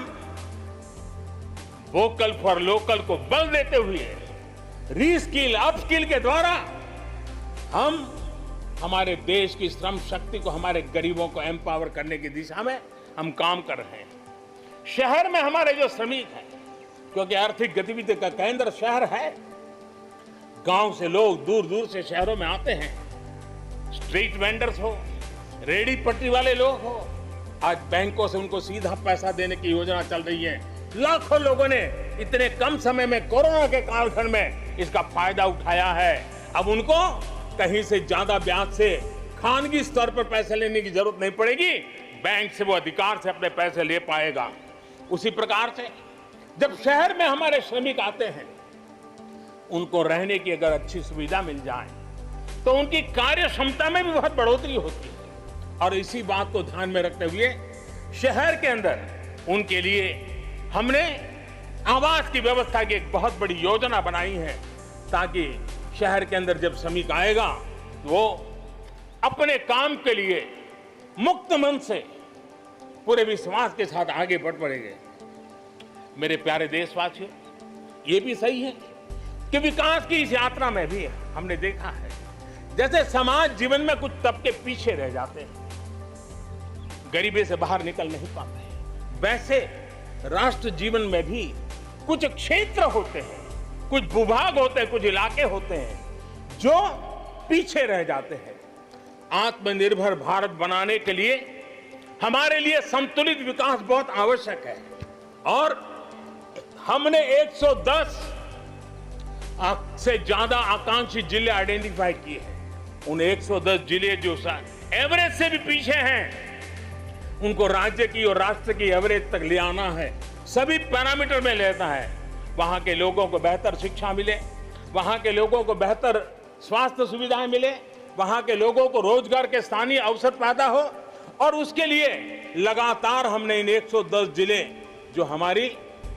वोकल फॉर लोकल को बल देते हुए रीस्किल अपस्किल के द्वारा हम हमारे देश की श्रम शक्ति को, हमारे गरीबों को एम्पावर करने की दिशा में हम काम कर रहे हैं। शहर में हमारे जो श्रमिक हैं, क्योंकि आर्थिक गतिविधि का केंद्र शहर है, गांव से लोग दूर दूर से शहरों में आते हैं। स्ट्रीट वेंडर्स हो, रेडी पटरी वाले लोग हो, आज बैंकों से उनको सीधा पैसा देने की योजना चल रही है। लाखों लोगों ने इतने कम समय में, कोरोना के कालखंड में इसका फायदा उठाया है। अब उनको कहीं से ज्यादा ब्याज से खानगी स्तर पर पैसे लेने की जरूरत नहीं पड़ेगी, बैंक से वो अधिकार से अपने पैसे ले पाएगा। उसी प्रकार से जब शहर में हमारे श्रमिक आते हैं, उनको रहने की अगर अच्छी सुविधा मिल जाए तो उनकी कार्य क्षमता में भी बहुत बढ़ोतरी होती है। और इसी बात को ध्यान में रखते हुए शहर के अंदर उनके लिए हमने आवास की व्यवस्था की एक बहुत बड़ी योजना बनाई है, ताकि शहर के अंदर जब श्रमिक आएगा तो वो अपने काम के लिए मुक्त मन से, पूरे विश्वास के साथ आगे बढ़ पड़ेंगे। मेरे प्यारे देशवासियों, ये भी सही है कि विकास की इस यात्रा में भी हमने देखा है, जैसे समाज जीवन में कुछ तबके पीछे रह जाते हैं, गरीबी से बाहर निकल नहीं पाते, वैसे राष्ट्र जीवन में भी कुछ क्षेत्र होते हैं, कुछ भूभाग होते हैं, कुछ इलाके होते हैं जो पीछे रह जाते हैं। आत्मनिर्भर भारत बनाने के लिए हमारे लिए संतुलित विकास बहुत आवश्यक है। और हमने 110 से ज्यादा आकांक्षी जिले आइडेंटिफाई किए हैं। उन 110 जिले जो एवरेज से भी पीछे हैं, उनको राज्य की और राष्ट्र की एवरेज तक ले आना है। सभी पैरामीटर में लेता है। वहां के लोगों को बेहतर शिक्षा मिले, वहां के लोगों को बेहतर स्वास्थ्य सुविधाएं मिले, वहां के लोगों को रोजगार के स्थानीय अवसर पैदा हो। और उसके लिए लगातार हमने इन 110 जिले जो हमारी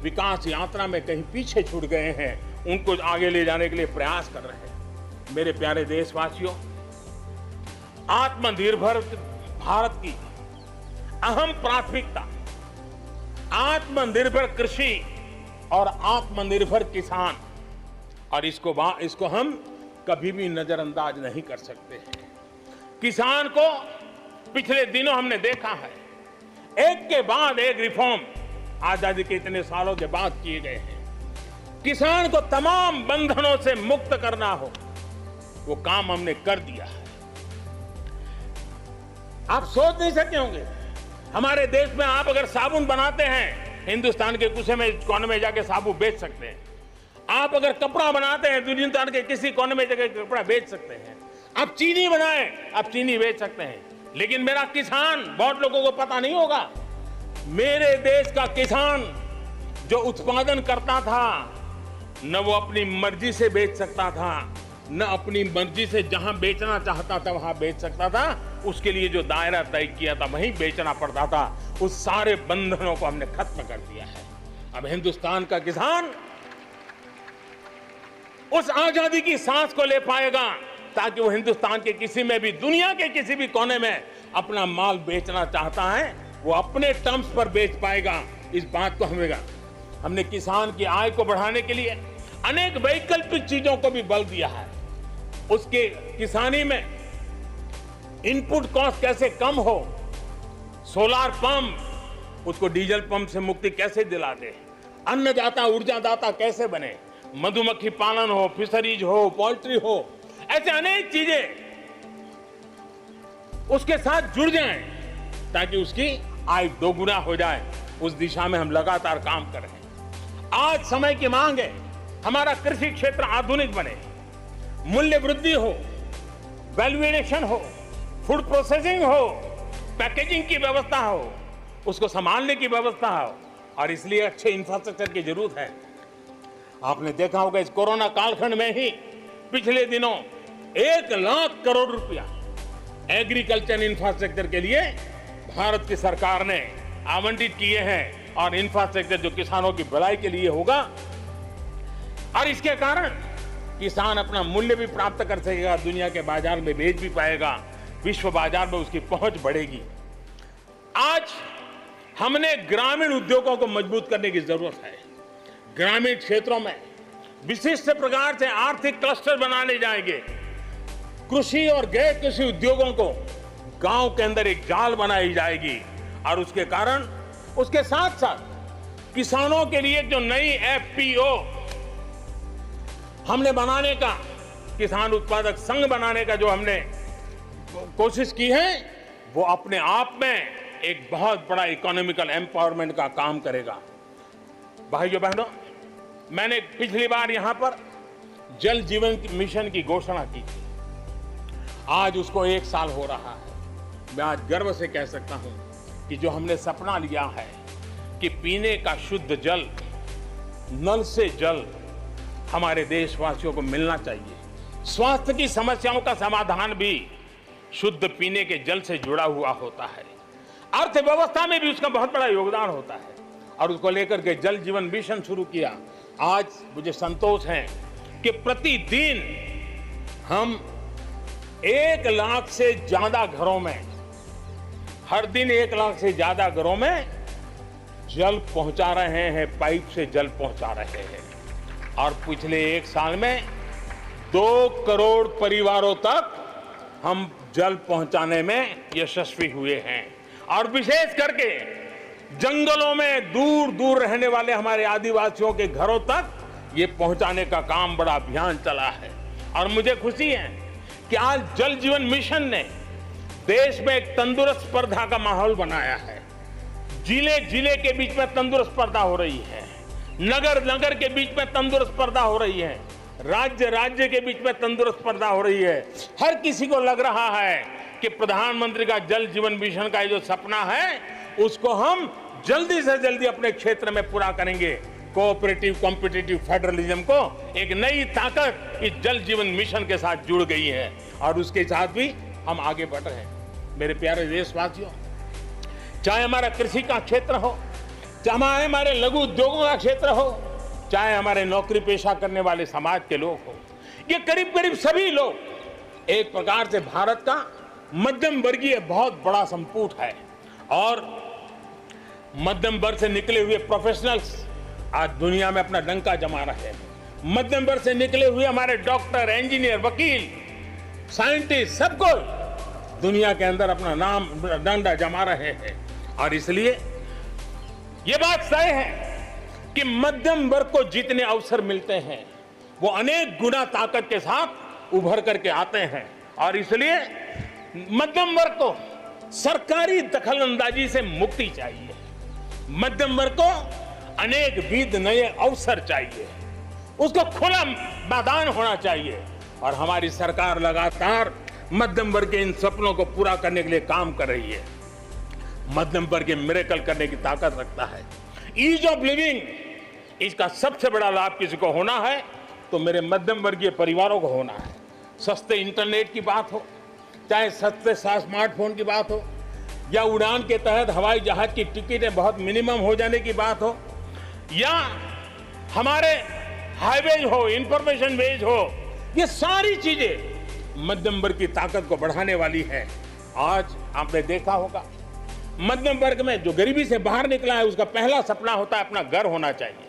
विकास यात्रा में कहीं पीछे छूट गए हैं, उनको आगे ले जाने के लिए प्रयास कर रहे हैं। मेरे प्यारे देशवासियों, आत्मनिर्भर भारत की अहम प्राथमिकता आत्मनिर्भर कृषि और आत्मनिर्भर किसान, और इसको हम कभी भी नजरअंदाज नहीं कर सकते हैं। किसान को पिछले दिनों हमने देखा है, एक के बाद एक रिफॉर्म आजादी के इतने सालों के बाद किए गए हैं। किसान को तमाम बंधनों से मुक्त करना हो, वो काम हमने कर दिया है। आप सोच नहीं सकते होंगे, हमारे देश में आप अगर साबुन बनाते हैं, हिंदुस्तान के कोने में जाके साबुन बेच सकते हैं। आप अगर कपड़ा बनाते हैं, हिंदुस्तान के किसी कोने में जाके कपड़ा बेच सकते हैं। आप चीनी बनाएं, आप चीनी बेच सकते हैं। लेकिन मेरा किसान, बहुत लोगों को पता नहीं होगा, मेरे देश का किसान जो उत्पादन करता था, न वो अपनी मर्जी से बेच सकता था, न अपनी मर्जी से जहां बेचना चाहता था वहां बेच सकता था। उसके लिए जो दायरा तय किया था वहीं बेचना पड़ता था। उस सारे बंधनों को हमने खत्म कर दिया है। अब हिंदुस्तान का किसान उस आजादी की सांस को ले पाएगा, ताकि वो हिंदुस्तान के किसी में भी, दुनिया के किसी भी कोने में अपना माल बेचना चाहता है, वो अपने टर्म्स पर बेच पाएगा। इस बात को हमने किसान की आय को बढ़ाने के लिए अनेक वैकल्पिक चीजों को भी बल दिया है। उसके किसानी में इनपुट कॉस्ट कैसे कम हो, सोलार पंप, उसको डीजल पंप से मुक्ति कैसे दिला दे, अन्नदाता ऊर्जादाता कैसे बने, मधुमक्खी पालन हो, फिशरीज हो, पोल्ट्री हो, ऐसे अनेक चीजें उसके साथ जुड़ जाएं, ताकि उसकी आय दोगुना हो जाए। उस दिशा में हम लगातार काम कर रहे हैं। आज समय की मांग है, हमारा कृषि क्षेत्र आधुनिक बने, मूल्य वृद्धि हो, वैल्यू एडिशन हो, फूड प्रोसेसिंग हो, पैकेजिंग की व्यवस्था हो, उसको संभालने की व्यवस्था हो, और इसलिए अच्छे इंफ्रास्ट्रक्चर की जरूरत है। आपने देखा होगा इस कोरोना कालखंड में ही पिछले दिनों 1 लाख करोड़ रुपया एग्रीकल्चर इंफ्रास्ट्रक्चर के लिए भारत की सरकार ने आवंटित किए हैं और इंफ्रास्ट्रक्चर जो किसानों की भलाई के लिए होगा और इसके कारण किसान अपना मूल्य भी प्राप्त कर सकेगा, दुनिया के बाजार में बेच भी पाएगा, विश्व बाजार में उसकी पहुंच बढ़ेगी। आज हमने ग्रामीण उद्योगों को मजबूत करने की जरूरत है। ग्रामीण क्षेत्रों में विशिष्ट प्रकार से आर्थिक क्लस्टर बनाने जाएंगे। कृषि और गैर कृषि उद्योगों को गांव के अंदर एक जाल बनाई जाएगी और उसके कारण उसके साथ साथ किसानों के लिए जो नई एफपीओ हमने बनाने का, किसान उत्पादक संघ बनाने का जो हमने कोशिश की है, वो अपने आप में एक बहुत बड़ा इकोनॉमिकल एम्पावरमेंट का काम करेगा। भाइयों बहनों, मैंने पिछली बार यहां पर जल जीवन मिशन की घोषणा की थी। आज उसको 1 साल हो रहा है। मैं आज गर्व से कह सकता हूं कि जो हमने सपना लिया है कि पीने का शुद्ध जल, नल से जल हमारे देशवासियों को मिलना चाहिए। स्वास्थ्य की समस्याओं का समाधान भी शुद्ध पीने के जल से जुड़ा हुआ होता है। अर्थव्यवस्था में भी उसका बहुत बड़ा योगदान होता है और उसको लेकर के जल जीवन मिशन शुरू किया। आज मुझे संतोष है कि प्रतिदिन हम 1 लाख से ज्यादा घरों में, हर दिन 1 लाख से ज्यादा घरों में जल पहुंचा रहे हैं, पाइप से जल पहुंचा रहे हैं और पिछले 1 साल में 2 करोड़ परिवारों तक हम जल पहुंचाने में यशस्वी हुए हैं। और विशेष करके जंगलों में दूर दूर रहने वाले हमारे आदिवासियों के घरों तक ये पहुंचाने का काम, बड़ा अभियान चला है। और मुझे खुशी है कि आज जल जीवन मिशन ने देश में एक तंदुरुस्त स्पर्धा का माहौल बनाया है। जिले जिले के बीच में तंदुरुस्त स्पर्धा हो रही है, नगर नगर के बीच में तंदुरुस्त स्पर्धा हो रही है, राज्य राज्य के बीच में तंदुरुस्त स्पर्धा हो रही है। हर किसी को लग रहा है कि प्रधानमंत्री का जल जीवन मिशन का जो सपना है उसको हम जल्दी से जल्दी अपने क्षेत्र में पूरा करेंगे। कोऑपरेटिव कॉम्पिटिटिव फेडरलिज्म को एक नई ताकत इस जल जीवन मिशन के साथ जुड़ गई है और उसके साथ भी हम आगे बढ़ रहे हैं। मेरे प्यारे देशवासियों, चाहे हमारा कृषि का क्षेत्र हो, चाहे हमारे लघु उद्योगों का क्षेत्र हो, चाहे हमारे नौकरी पेशा करने वाले समाज के लोग हो, ये करीब करीब सभी लोग एक प्रकार से भारत का मध्यम वर्गीय बहुत बड़ा संपुट है। और मध्यम वर्ग से निकले हुए प्रोफेशनल्स आज दुनिया में अपना डंका जमा रहे हैं। मध्यम वर्ग से निकले हुए हमारे डॉक्टर, इंजीनियर, वकील, साइंटिस्ट, सब कोई दुनिया के अंदर अपना नाम डंडा जमा रहे हैं। और इसलिए ये बात तय है कि मध्यम वर्ग को जितने अवसर मिलते हैं वो अनेक गुना ताकत के साथ उभर करके आते हैं। और इसलिए मध्यम वर्ग को सरकारी दखलंदाजी से मुक्ति चाहिए। मध्यम वर्ग को अनेक विध नए अवसर चाहिए, उसको खुला मैदान होना चाहिए। और हमारी सरकार लगातार मध्यम वर्ग के इन सपनों को पूरा करने के लिए काम कर रही है। मध्यम वर्ग मिरेकल करने की ताकत रखता है। ईज ऑफ लिविंग, इसका सबसे बड़ा लाभ किसी को होना है तो मेरे मध्यम वर्गीय परिवारों को होना है। सस्ते इंटरनेट की बात हो, चाहे सस्ते स्मार्टफोन की बात हो, या उड़ान के तहत हवाई जहाज की टिकटें बहुत मिनिमम हो जाने की बात हो, या हमारे हाईवेज हो, इंफॉर्मेशन वेज हो, ये सारी चीजें मध्यम वर्ग की ताकत को बढ़ाने वाली है। आज आपने देखा होगा मध्यम वर्ग में जो गरीबी से बाहर निकला है उसका पहला सपना होता है अपना घर होना चाहिए,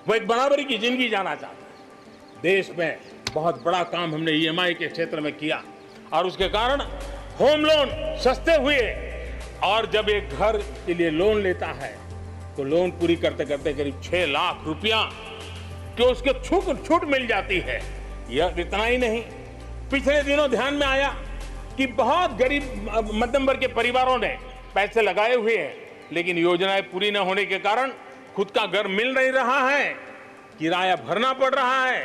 वो एक बराबरी की जिंदगी जाना चाहता है। देश में बहुत बड़ा काम हमने ईएमआई के क्षेत्र में किया और उसके कारण होम लोन सस्ते हुए। और जब एक घर के लिए लोन लेता है तो लोन पूरी करते करते करीब 6 लाख रुपया कि उसके छूट मिल जाती है। यह इतना ही नहीं, पिछले दिनों ध्यान में आया कि बहुत गरीब मध्यम वर्ग के परिवारों ने पैसे लगाए हुए हैं, लेकिन योजनाएं पूरी न होने के कारण खुद का घर मिल नहीं रहा है, किराया भरना पड़ रहा है।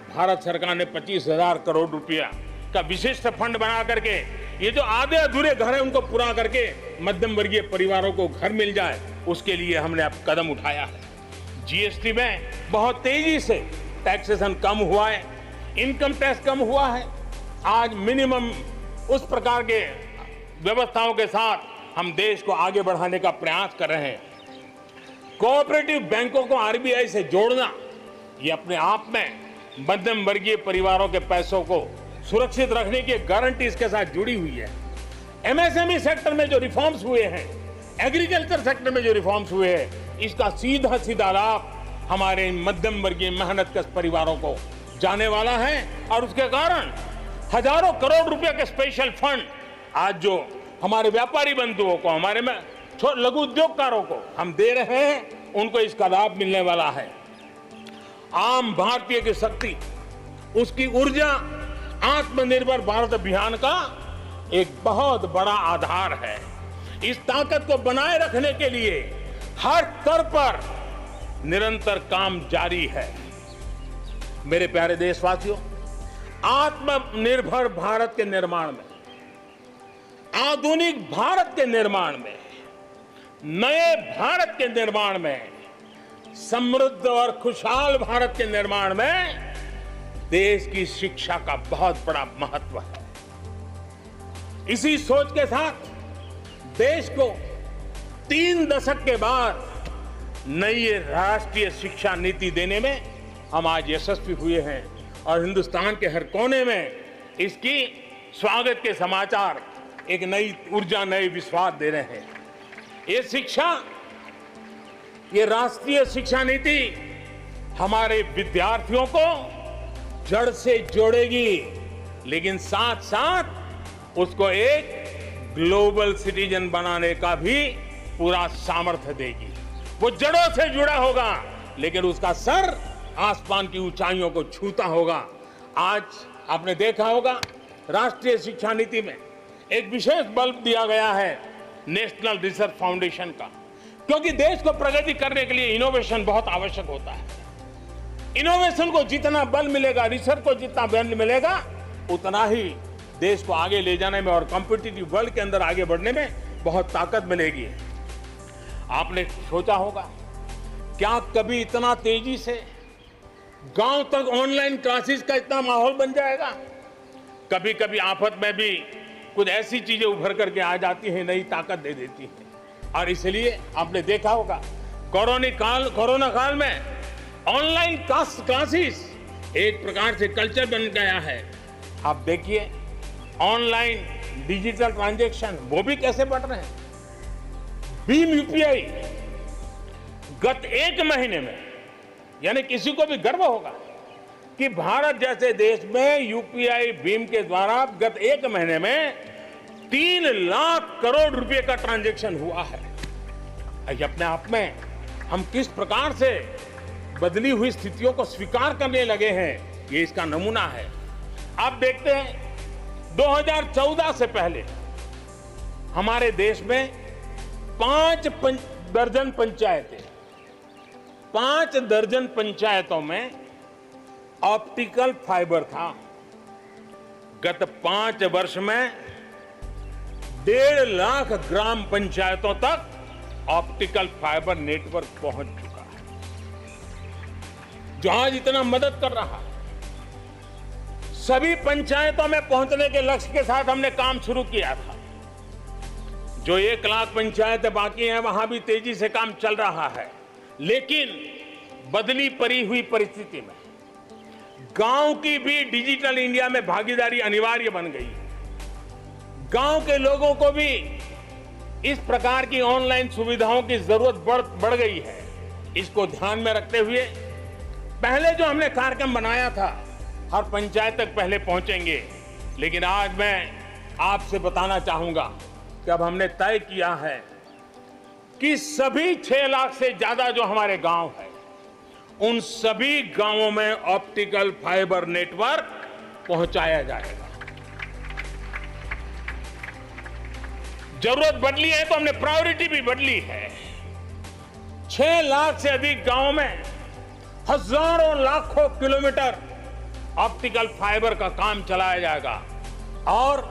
भारत सरकार ने 25,000 करोड़ रुपया का विशिष्ट फंड बना करके ये जो आधे अधूरे घर हैं उनको पूरा करके मध्यम वर्गीय परिवारों को घर मिल जाए, उसके लिए हमने अब कदम उठाया है। जीएसटी में बहुत तेजी से टैक्सेशन कम हुआ है, इनकम टैक्स कम हुआ है। आज मिनिमम उस प्रकार के व्यवस्थाओं के साथ हम देश को आगे बढ़ाने का प्रयास कर रहे हैं। कोऑपरेटिव बैंकों को आरबीआई से जोड़ना, ये अपने आप में मध्यम वर्गीय परिवारों के पैसों को सुरक्षित रखने की गारंटी इसके साथ जुड़ी हुई है। एमएसएमई सेक्टर में जो रिफॉर्म्स हुए हैं, एग्रीकल्चर सेक्टर में जो रिफॉर्म्स हुए हैं, इसका सीधा सीधा लाभ हमारे मध्यम वर्गीय मेहनतकश परिवारों को जाने वाला है और उसके कारण हजारों करोड़ रुपए के स्पेशल फंड आज जो हमारे व्यापारी बंधुओं को, हमारे में लघु उद्योगकारों को हम दे रहे हैं, उनको इसका लाभ मिलने वाला है। आम भारतीय की शक्ति, उसकी ऊर्जा आत्मनिर्भर भारत अभियान का एक बहुत बड़ा आधार है। इस ताकत को बनाए रखने के लिए हर स्तर पर निरंतर काम जारी है। मेरे प्यारे देशवासियों, आत्मनिर्भर भारत के निर्माण में, आधुनिक भारत के निर्माण में, नए भारत के निर्माण में, समृद्ध और खुशहाल भारत के निर्माण में देश की शिक्षा का बहुत बड़ा महत्व है। इसी सोच के साथ देश को 3 दशक के बाद नई राष्ट्रीय शिक्षा नीति देने में हम आज यशस्वी हुए हैं और हिंदुस्तान के हर कोने में इसकी स्वागत के समाचार एक नई ऊर्जा, नए विश्वास दे रहे हैं। ये शिक्षा, ये राष्ट्रीय शिक्षा नीति हमारे विद्यार्थियों को जड़ से जोड़ेगी, लेकिन साथ साथ उसको एक ग्लोबल सिटीजन बनाने का भी पूरा सामर्थ्य देगी। वो जड़ों से जुड़ा होगा, लेकिन उसका सर आसमान की ऊंचाइयों को छूता होगा। आज आपने देखा होगा राष्ट्रीय शिक्षा नीति में एक विशेष बल दिया गया है नेशनल रिसर्च फाउंडेशन का, क्योंकि देश को प्रगति करने के लिए इनोवेशन बहुत आवश्यक होता है। इनोवेशन को जितना बल मिलेगा, रिसर्च को जितना बल मिलेगा, उतना ही देश को आगे ले जाने में और कॉम्पिटिटिव वर्ल्ड के अंदर आगे बढ़ने में बहुत ताकत मिलेगी। आपने सोचा होगा, क्या कभी इतना तेजी से गांव तक ऑनलाइन क्लासेस का इतना माहौल बन जाएगा? कभी कभी आफत में भी कुछ ऐसी चीजें उभर करके आ जाती हैं, नई ताकत दे देती हैं। और इसलिए आपने देखा होगा कोरोना काल में ऑनलाइन क्लासेस एक प्रकार से कल्चर बन गया है। आप देखिए ऑनलाइन डिजिटल ट्रांजैक्शन वो भी कैसे बढ़ रहे हैं। भीम यूपीआई गत 1 महीने में, यानी किसी को भी गर्व होगा कि भारत जैसे देश में यूपीआई भीम के द्वारा गत 1 महीने में 3 लाख करोड़ रुपए का ट्रांजैक्शन हुआ है। अपने आप में हम किस प्रकार से बदली हुई स्थितियों को स्वीकार करने लगे हैं, ये इसका नमूना है। आप देखते हैं 2014 से पहले हमारे देश में 5 दर्जन पंचायतें, 5 दर्जन पंचायतों में ऑप्टिकल फाइबर था। गत 5 वर्ष में 1.5 लाख ग्राम पंचायतों तक ऑप्टिकल फाइबर नेटवर्क पहुंच चुका है, जो आज इतना मदद कर रहा है। सभी पंचायतों में पहुंचने के लक्ष्य के साथ हमने काम शुरू किया था। जो 1 लाख पंचायतें बाकी हैं, वहां भी तेजी से काम चल रहा है, लेकिन बदली पड़ी हुई परिस्थिति में गांव की भी डिजिटल इंडिया में भागीदारी अनिवार्य बन गई है। गांव के लोगों को भी इस प्रकार की ऑनलाइन सुविधाओं की जरूरत बढ़ गई है। इसको ध्यान में रखते हुए पहले जो हमने कार्यक्रम बनाया था, हर पंचायत तक पहले पहुंचेंगे, लेकिन आज मैं आपसे बताना चाहूंगा कि अब हमने तय किया है कि सभी 6 लाख से ज्यादा जो हमारे गांव है, उन सभी गांवों में ऑप्टिकल फाइबर नेटवर्क पहुंचाया जाएगा। जरूरत बदली है तो हमने प्रायोरिटी भी बदली है। 6 लाख से अधिक गांवों में हजारों लाखों किलोमीटर ऑप्टिकल फाइबर का काम चलाया जाएगा और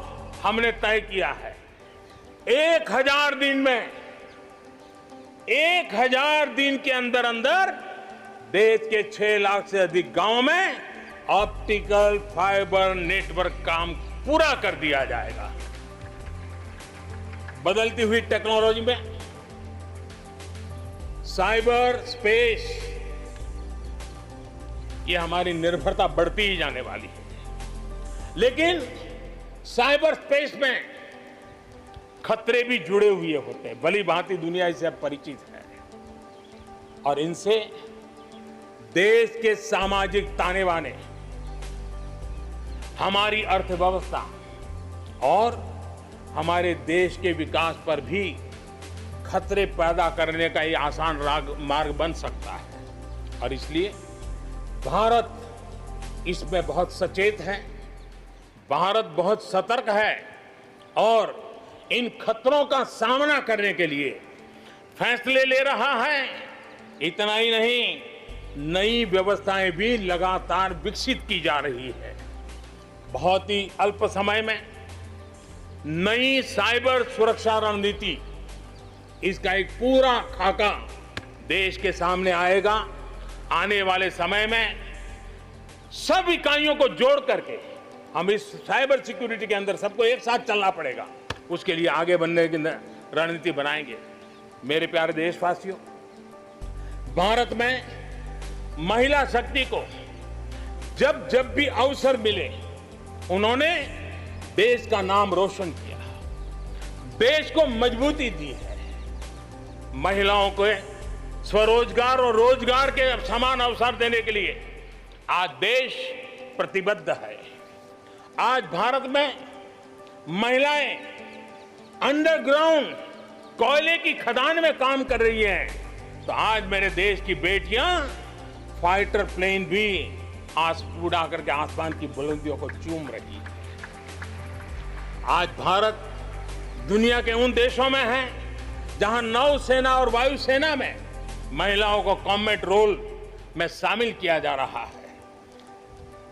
हमने तय किया है 1000 दिन में, 1000 दिन के अंदर अंदर देश के 6 लाख से अधिक गांवों में ऑप्टिकल फाइबर नेटवर्क काम पूरा कर दिया जाएगा। बदलती हुई टेक्नोलॉजी में साइबर स्पेस, ये हमारी निर्भरता बढ़ती ही जाने वाली है। लेकिन साइबर स्पेस में खतरे भी जुड़े हुए होते हैं, भली भांति दुनिया इससे अब परिचित है, और इनसे देश के सामाजिक ताने बाने, हमारी अर्थव्यवस्था और हमारे देश के विकास पर भी खतरे पैदा करने का ये आसान मार्ग बन सकता है। और इसलिए भारत इसमें बहुत सचेत है, भारत बहुत सतर्क है और इन खतरों का सामना करने के लिए फैसले ले रहा है। इतना ही नहीं, नई व्यवस्थाएं भी लगातार विकसित की जा रही है। बहुत ही अल्प समय में नई साइबर सुरक्षा रणनीति, इसका एक पूरा खाका देश के सामने आएगा। आने वाले समय में सब इकाइयों को जोड़ करके हम इस साइबर सिक्योरिटी के अंदर सबको एक साथ चलना पड़ेगा, उसके लिए आगे बढ़ने की रणनीति बनाएंगे। मेरे प्यारे देशवासियों, भारत में महिला शक्ति को जब जब भी अवसर मिले उन्होंने देश का नाम रोशन किया, देश को मजबूती दी है। महिलाओं को स्वरोजगार और रोजगार के समान अवसर देने के लिए आज देश प्रतिबद्ध है। आज भारत में महिलाएं अंडरग्राउंड कोयले की खदान में काम कर रही हैं, तो आज मेरे देश की बेटियां फाइटर प्लेन भी उड़ा करके आसमान की बुलंदियों को चूम रही है। आज भारत दुनिया के उन देशों में है जहां नौसेना और वायुसेना में महिलाओं को कॉम्बैट रोल में शामिल किया जा रहा है।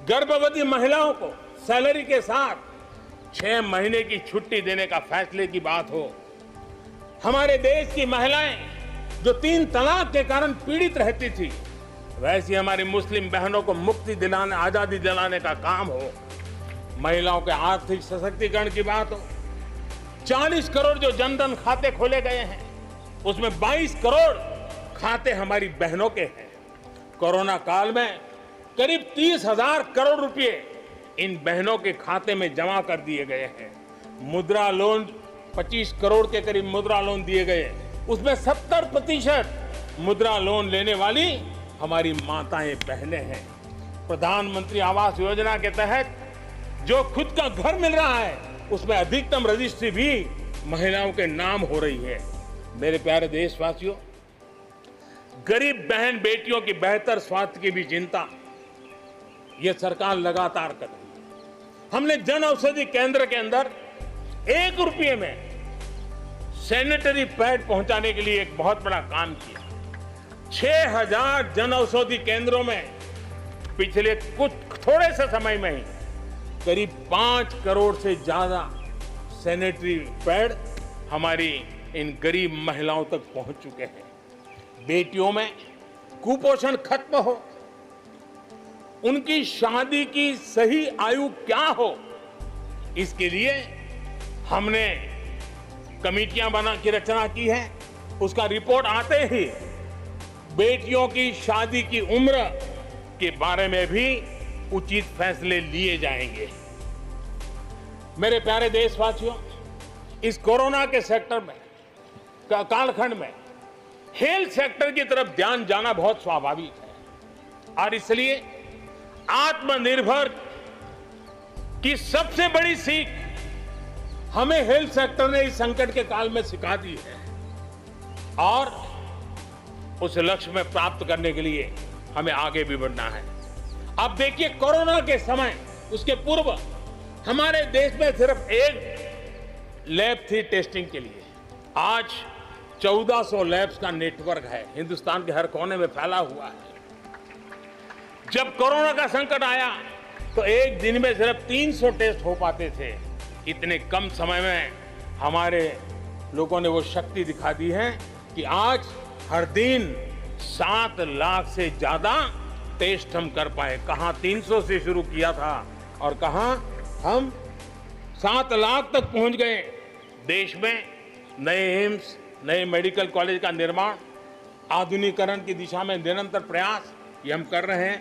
गर्भवती महिलाओं को सैलरी के साथ 6 महीने की छुट्टी देने का फैसले की बात हो, हमारे देश की महिलाएं जो 3 तलाक के कारण पीड़ित रहती थी, वैसी हमारी मुस्लिम बहनों को मुक्ति दिलाने, आजादी दिलाने का काम हो, महिलाओं के आर्थिक सशक्तिकरण की बात हो। 40 करोड़ जो जनधन खाते खोले गए हैं, उसमें 22 करोड़ खाते हमारी बहनों के हैं। कोरोना काल में करीब 30,000 करोड़ रुपए इन बहनों के खाते में जमा कर दिए गए हैं। मुद्रा लोन 25 करोड़ के करीब मुद्रा लोन दिए गए, उसमें 70% मुद्रा लोन लेने वाली हमारी माताएं बहनें हैं। प्रधानमंत्री आवास योजना के तहत जो खुद का घर मिल रहा है, उसमें अधिकतम रजिस्ट्री भी महिलाओं के नाम हो रही है। मेरे प्यारे देशवासियों, गरीब बहन बेटियों की बेहतर स्वास्थ्य की भी चिंता यह सरकार लगातार कर रही है। हमने जन औषधि केंद्र के अंदर 1 रुपये में सैनिटरी पैड पहुंचाने के लिए एक बहुत बड़ा काम किया। 6000 जन औषधि केंद्रों में पिछले कुछ थोड़े से समय में ही करीब 5 करोड़ से ज्यादा सैनिटरी पैड हमारी इन गरीब महिलाओं तक पहुंच चुके हैं। बेटियों में कुपोषण खत्म हो, उनकी शादी की सही आयु क्या हो, इसके लिए हमने कमेटियां बना की रचना की है। उसका रिपोर्ट आते ही बेटियों की शादी की उम्र के बारे में भी उचित फैसले लिए जाएंगे। मेरे प्यारे देशवासियों, इस कोरोना के सेक्टर में कालखंड में हेल्थ सेक्टर की तरफ ध्यान जाना बहुत स्वाभाविक है, और इसलिए आत्मनिर्भर की सबसे बड़ी सीख हमें हेल्थ सेक्टर ने इस संकट के काल में सिखा दी है, और उस लक्ष्य में प्राप्त करने के लिए हमें आगे भी बढ़ना है। अब देखिए, कोरोना के समय, उसके पूर्व हमारे देश में सिर्फ एक लैब थी टेस्टिंग के लिए। आज 1400 लैब्स का नेटवर्क है, हिंदुस्तान के हर कोने में फैला हुआ है। जब कोरोना का संकट आया तो एक दिन में सिर्फ 300 टेस्ट हो पाते थे। इतने कम समय में हमारे लोगों ने वो शक्ति दिखा दी है कि आज हर दिन 7 लाख से ज्यादा टेस्ट हम कर पाए। कहाँ 300 से शुरू किया था और कहाँ हम 7 लाख तक पहुंच गए। देश में नए एम्स, नए मेडिकल कॉलेज का निर्माण, आधुनिकीकरण की दिशा में निरंतर प्रयास ये हम कर रहे हैं।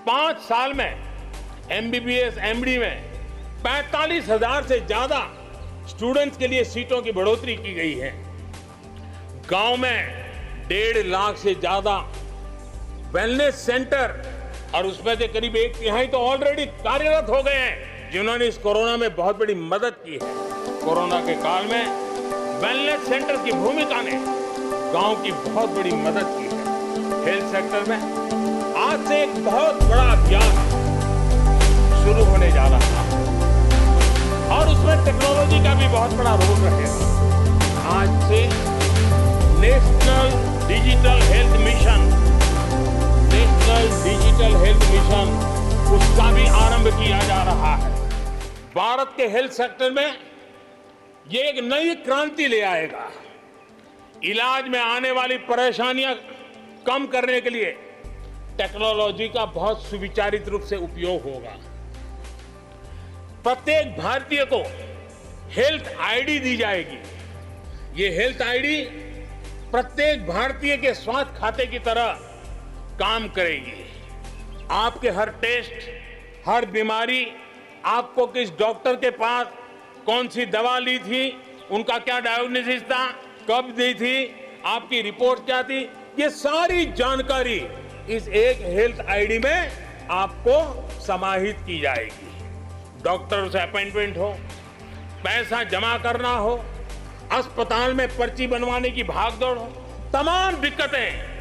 5 साल में MBBS, MD में 45,000 से ज्यादा स्टूडेंट्स के लिए सीटों की बढ़ोतरी की गई है। गांव में 1.5 लाख से ज्यादा वेलनेस सेंटर, और उसमें से करीब 1/3 तो ऑलरेडी कार्यरत हो गए हैं, जिन्होंने इस कोरोना में बहुत बड़ी मदद की है। कोरोना के काल में वेलनेस सेंटर की भूमिका ने गांव की बहुत बड़ी मदद की है। हेल्थ सेक्टर में आज से एक बहुत बड़ा अभियान शुरू होने जा रहा है और उसमें टेक्नोलॉजी का भी बहुत बड़ा रोल रहेगा। आज से नेशनल डिजिटल हेल्थ मिशन, उसका भी आरंभ किया जा रहा है। भारत के हेल्थ सेक्टर में ये एक नई क्रांति ले आएगा। इलाज में आने वाली परेशानियां कम करने के लिए टेक्नोलॉजी का बहुत सुविचारित रूप से उपयोग होगा। प्रत्येक भारतीय को हेल्थ आईडी दी जाएगी। ये हेल्थ आईडी प्रत्येक भारतीय के स्वास्थ्य खाते की तरह काम करेगी। आपके हर टेस्ट, हर बीमारी, आपको किस डॉक्टर के पास कौन सी दवा ली थी, उनका क्या डायग्नोसिस था, कब दी थी, आपकी रिपोर्ट क्या थी, ये सारी जानकारी इस एक हेल्थ आईडी में आपको समाहित की जाएगी। डॉक्टर से अपॉइंटमेंट हो, पैसा जमा करना हो, अस्पताल में पर्ची बनवाने की भागदौड़ हो, तमाम दिक्कतें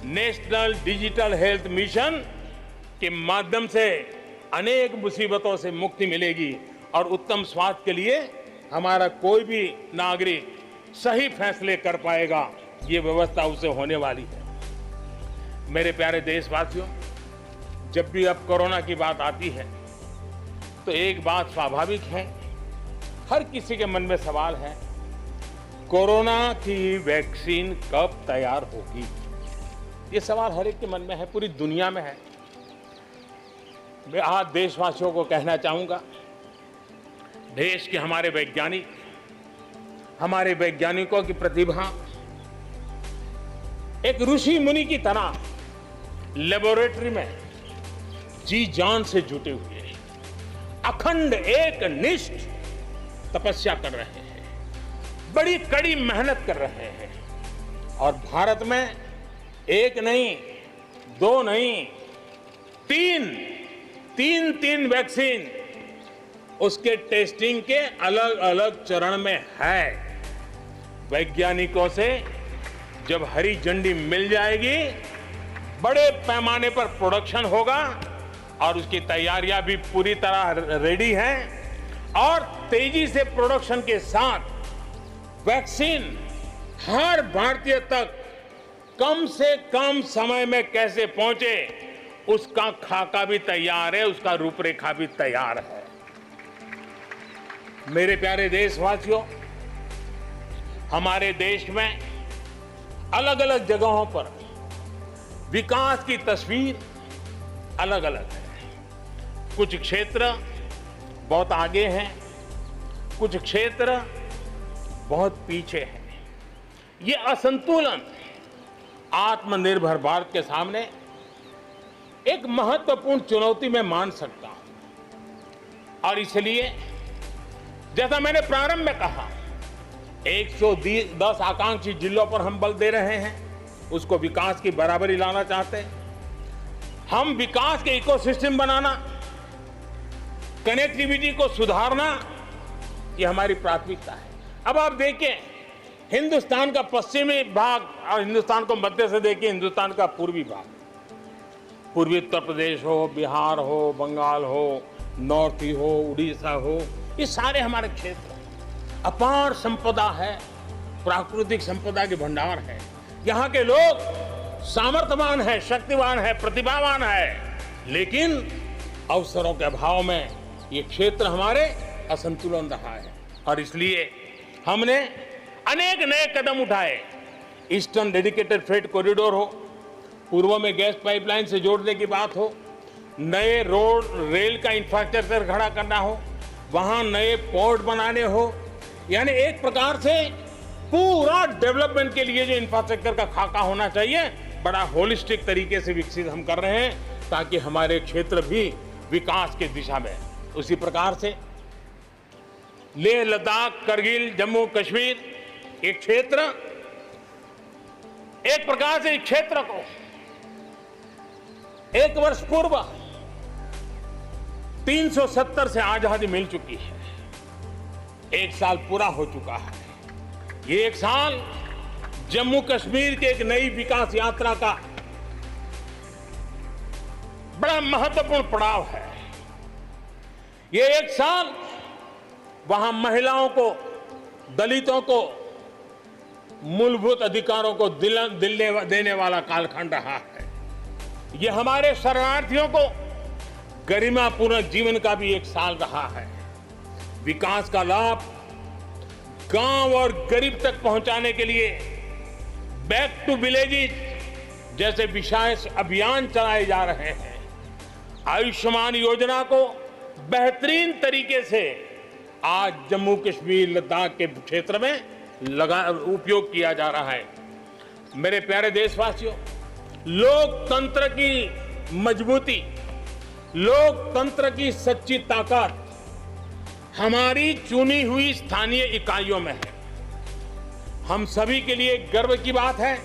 नेशनल डिजिटल हेल्थ मिशन के माध्यम से अनेक मुसीबतों से मुक्ति मिलेगी और उत्तम स्वास्थ्य के लिए हमारा कोई भी नागरिक सही फैसले कर पाएगा। ये व्यवस्था उसे होने वाली है। मेरे प्यारे देशवासियों, जब भी अब कोरोना की बात आती है तो एक बात स्वाभाविक है, हर किसी के मन में सवाल है, कोरोना की वैक्सीन कब तैयार होगी? ये सवाल हर एक के मन में है, पूरी दुनिया में है। मैं आज देशवासियों को कहना चाहूंगा, देश के हमारे वैज्ञानिकों की प्रतिभा एक ऋषि मुनि की तरह लेबोरेटरी में जी जान से जुटे हुए हैं, अखंड एक निष्ठ तपस्या कर रहे हैं, बड़ी कड़ी मेहनत कर रहे हैं और भारत में एक नहीं, दो नहीं, तीन वैक्सीन उसके टेस्टिंग के अलग अलग चरण में है। वैज्ञानिकों से जब हरी झंडी मिल जाएगी, बड़े पैमाने पर प्रोडक्शन होगा और उसकी तैयारियां भी पूरी तरह रेडी हैं और तेजी से प्रोडक्शन के साथ वैक्सीन हर भारतीय तक कम से कम समय में कैसे पहुंचे, उसका खाका भी तैयार है, उसका रूपरेखा भी तैयार है। मेरे प्यारे देशवासियों, हमारे देश में अलग अलग जगहों पर विकास की तस्वीर अलग अलग है। कुछ क्षेत्र बहुत आगे हैं, कुछ क्षेत्र बहुत पीछे हैं। ये असंतुलन आत्मनिर्भर भारत के सामने एक महत्वपूर्ण चुनौती मैं मान सकता हूं और इसलिए जैसा मैंने प्रारंभ में कहा, 110 आकांक्षी जिलों पर हम बल दे रहे हैं, उसको विकास की बराबरी लाना चाहते हैं। हम विकास के इकोसिस्टम बनाना, कनेक्टिविटी को सुधारना, ये हमारी प्राथमिकता है। अब आप देखिए, हिंदुस्तान का पश्चिमी भाग और हिंदुस्तान को मध्य से देखिए, हिंदुस्तान का पूर्वी भाग, पूर्वी उत्तर प्रदेश हो, बिहार हो, बंगाल हो, नॉर्थ ही हो, उड़ीसा हो, ये सारे हमारे क्षेत्र अपार संपदा है, प्राकृतिक संपदा के भंडार है। यहाँ के लोग सामर्थ्यवान है, शक्तिवान है, प्रतिभावान है, लेकिन अवसरों के अभाव में ये क्षेत्र हमारे असंतुलन रहा है और इसलिए हमने अनेक नए कदम उठाए। ईस्टर्न डेडिकेटेड फ्रेट कॉरिडोर हो, पूर्व में गैस पाइपलाइन से जोड़ने की बात हो, नए रोड रेल का इंफ्रास्ट्रक्चर खड़ा करना हो, वहां नए पोर्ट बनाने हो, यानी एक प्रकार से पूरा डेवलपमेंट के लिए जो इंफ्रास्ट्रक्चर का खाका होना चाहिए, बड़ा होलिस्टिक तरीके से विकसित हम कर रहे हैं ताकि हमारे क्षेत्र भी विकास की दिशा में। उसी प्रकार से लेह लद्दाख करगिल जम्मू कश्मीर एक क्षेत्र, एक प्रकार से इस क्षेत्र को 1 वर्ष पूर्व 370 से आजादी मिल चुकी है, 1 साल पूरा हो चुका है। ये 1 साल जम्मू कश्मीर के एक नई विकास यात्रा का बड़ा महत्वपूर्ण पड़ाव है। ये 1 साल वहां महिलाओं को, दलितों को मूलभूत अधिकारों को देने वाला कालखंड रहा है। ये हमारे शरणार्थियों को गरिमापूर्ण जीवन का भी 1 साल रहा है। विकास का लाभ गांव और गरीब तक पहुंचाने के लिए बैक टू विलेजेस जैसे विशेष अभियान चलाए जा रहे हैं। आयुष्मान योजना को बेहतरीन तरीके से आज जम्मू कश्मीर लद्दाख के क्षेत्र में उपयोग किया जा रहा है। मेरे प्यारे देशवासियों, लोकतंत्र की मजबूती, लोकतंत्र की सच्ची ताकत हमारी चुनी हुई स्थानीय इकाइयों में है। हम सभी के लिए गर्व की बात है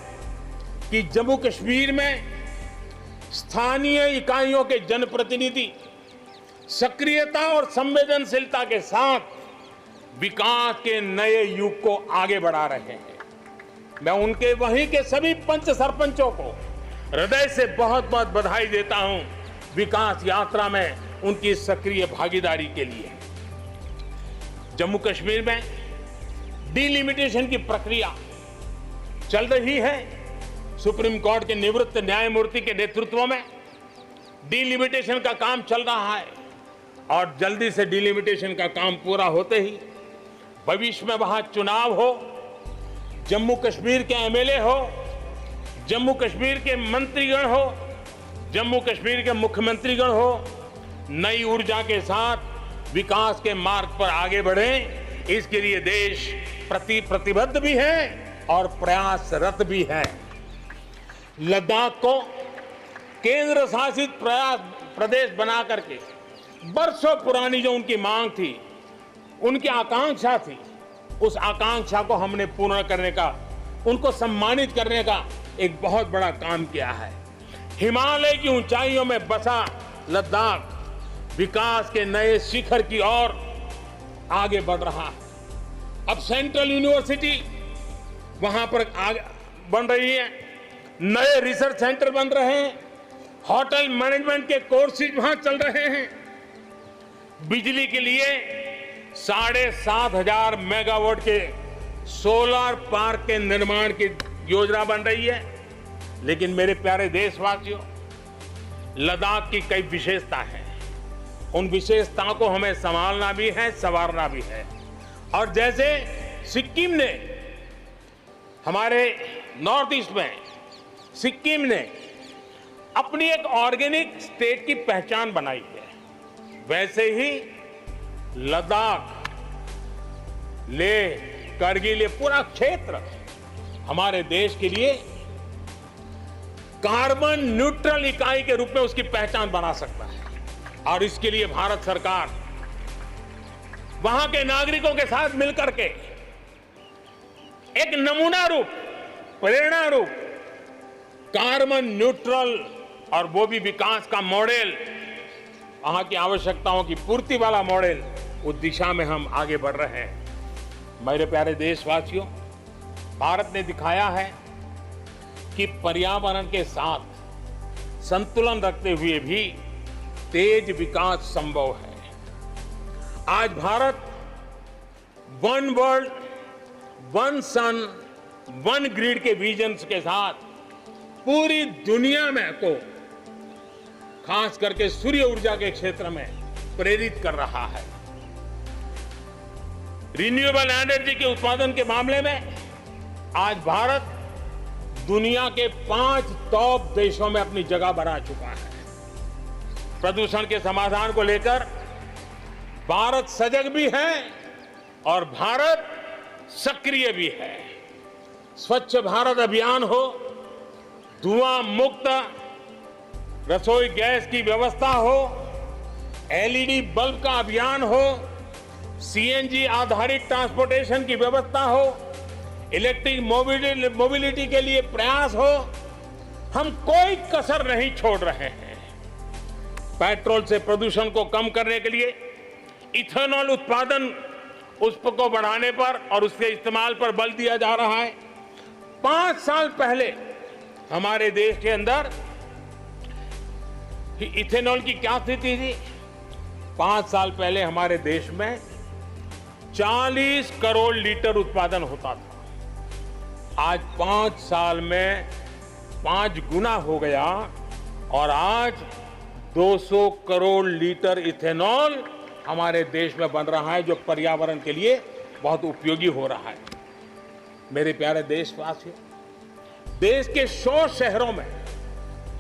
कि जम्मू कश्मीर में स्थानीय इकाइयों के जनप्रतिनिधि सक्रियता और संवेदनशीलता के साथ विकास के नए युग को आगे बढ़ा रहे हैं। मैं उनके वहीं के सभी पंच सरपंचों को हृदय से बहुत बहुत बधाई देता हूं विकास यात्रा में उनकी सक्रिय भागीदारी के लिए। जम्मू कश्मीर में डिलिमिटेशन की प्रक्रिया चल रही है। सुप्रीम कोर्ट के निवृत्त न्यायमूर्ति के नेतृत्व में डिलिमिटेशन का काम चल रहा है और जल्दी से डिलिमिटेशन का काम पूरा होते ही भविष्य में वहां चुनाव हो, जम्मू कश्मीर के एमएलए हो, जम्मू कश्मीर के मंत्रीगण हो, जम्मू कश्मीर के मुख्यमंत्रीगण हो, नई ऊर्जा के साथ विकास के मार्ग पर आगे बढ़े। इसके लिए देश प्रतिबद्ध भी है और प्रयासरत भी है। लद्दाख को केंद्र शासित प्रदेश बना करके बरसों पुरानी जो उनकी मांग थी, उनकी आकांक्षा थी, उस आकांक्षा को हमने पूर्ण करने का, उनको सम्मानित करने का एक बहुत बड़ा काम किया है। हिमालय की ऊंचाइयों में बसा लद्दाख विकास के नए शिखर की ओर आगे बढ़ रहा है। अब सेंट्रल यूनिवर्सिटी वहां पर बन रही है, नए रिसर्च सेंटर बन रहे हैं, होटल मैनेजमेंट के कोर्सेज वहां चल रहे हैं। बिजली के लिए 7,500 मेगावाट के सोलर पार्क के निर्माण की योजना बन रही है। लेकिन मेरे प्यारे देशवासियों, लद्दाख की कई विशेषता है। उन विशेषताओं को हमें संभालना भी है, संवारना भी है। और जैसे सिक्किम ने, हमारे नॉर्थ ईस्ट में सिक्किम ने अपनी एक ऑर्गेनिक स्टेट की पहचान बनाई है, वैसे ही लद्दाख, लेह, करगिल, ये पूरा क्षेत्र हमारे देश के लिए कार्बन न्यूट्रल इकाई के रूप में उसकी पहचान बना सकता है। और इसके लिए भारत सरकार वहां के नागरिकों के साथ मिलकर के एक नमूना रूप, प्रेरणा रूप कार्बन न्यूट्रल और वो भी विकास का मॉडल, वहां की आवश्यकताओं की पूर्ति वाला मॉडल, उस दिशा में हम आगे बढ़ रहे हैं। मेरे प्यारे देशवासियों, भारत ने दिखाया है कि पर्यावरण के साथ संतुलन रखते हुए भी तेज विकास संभव है। आज भारत वन वर्ल्ड, वन सन, वन ग्रिड के विजन के साथ पूरी दुनिया में को खास करके सूर्य ऊर्जा के क्षेत्र में प्रेरित कर रहा है। रिन्यूएबल एनर्जी के उत्पादन के मामले में आज भारत दुनिया के 5 टॉप देशों में अपनी जगह बना चुका है। प्रदूषण के समाधान को लेकर भारत सजग भी है और भारत सक्रिय भी है। स्वच्छ भारत अभियान हो, धुआं मुक्त रसोई गैस की व्यवस्था हो, एलईडी बल्ब का अभियान हो, सीएनजी आधारित ट्रांसपोर्टेशन की व्यवस्था हो, इलेक्ट्रिक मोबिलिटी के लिए प्रयास हो, हम कोई कसर नहीं छोड़ रहे हैं। पेट्रोल से प्रदूषण को कम करने के लिए इथेनॉल उत्पादन उसको बढ़ाने पर और उसके इस्तेमाल पर बल दिया जा रहा है। 5 साल पहले हमारे देश के अंदर इथेनॉल की क्या स्थिति थी? 5 साल पहले हमारे देश में 40 करोड़ लीटर उत्पादन होता था। आज 5 साल में 5 गुना हो गया और आज 200 करोड़ लीटर इथेनॉल हमारे देश में बन रहा है, जो पर्यावरण के लिए बहुत उपयोगी हो रहा है। मेरे प्यारे देशवासियों, देश के 100 शहरों में,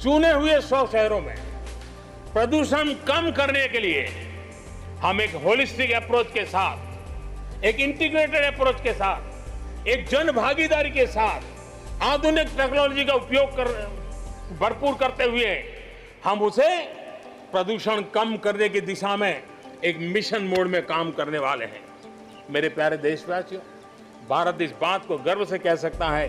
चुने हुए 100 शहरों में प्रदूषण कम करने के लिए हम एक होलिस्टिक अप्रोच के साथ, एक इंटीग्रेटेड अप्रोच के साथ, एक जन भागीदारी के साथ, आधुनिक टेक्नोलॉजी का उपयोग भरपूर करते हुए हम उसे प्रदूषण कम करने की दिशा में एक मिशन मोड में काम करने वाले हैं। मेरे प्यारे देशवासियों, भारत इस बात को गर्व से कह सकता है,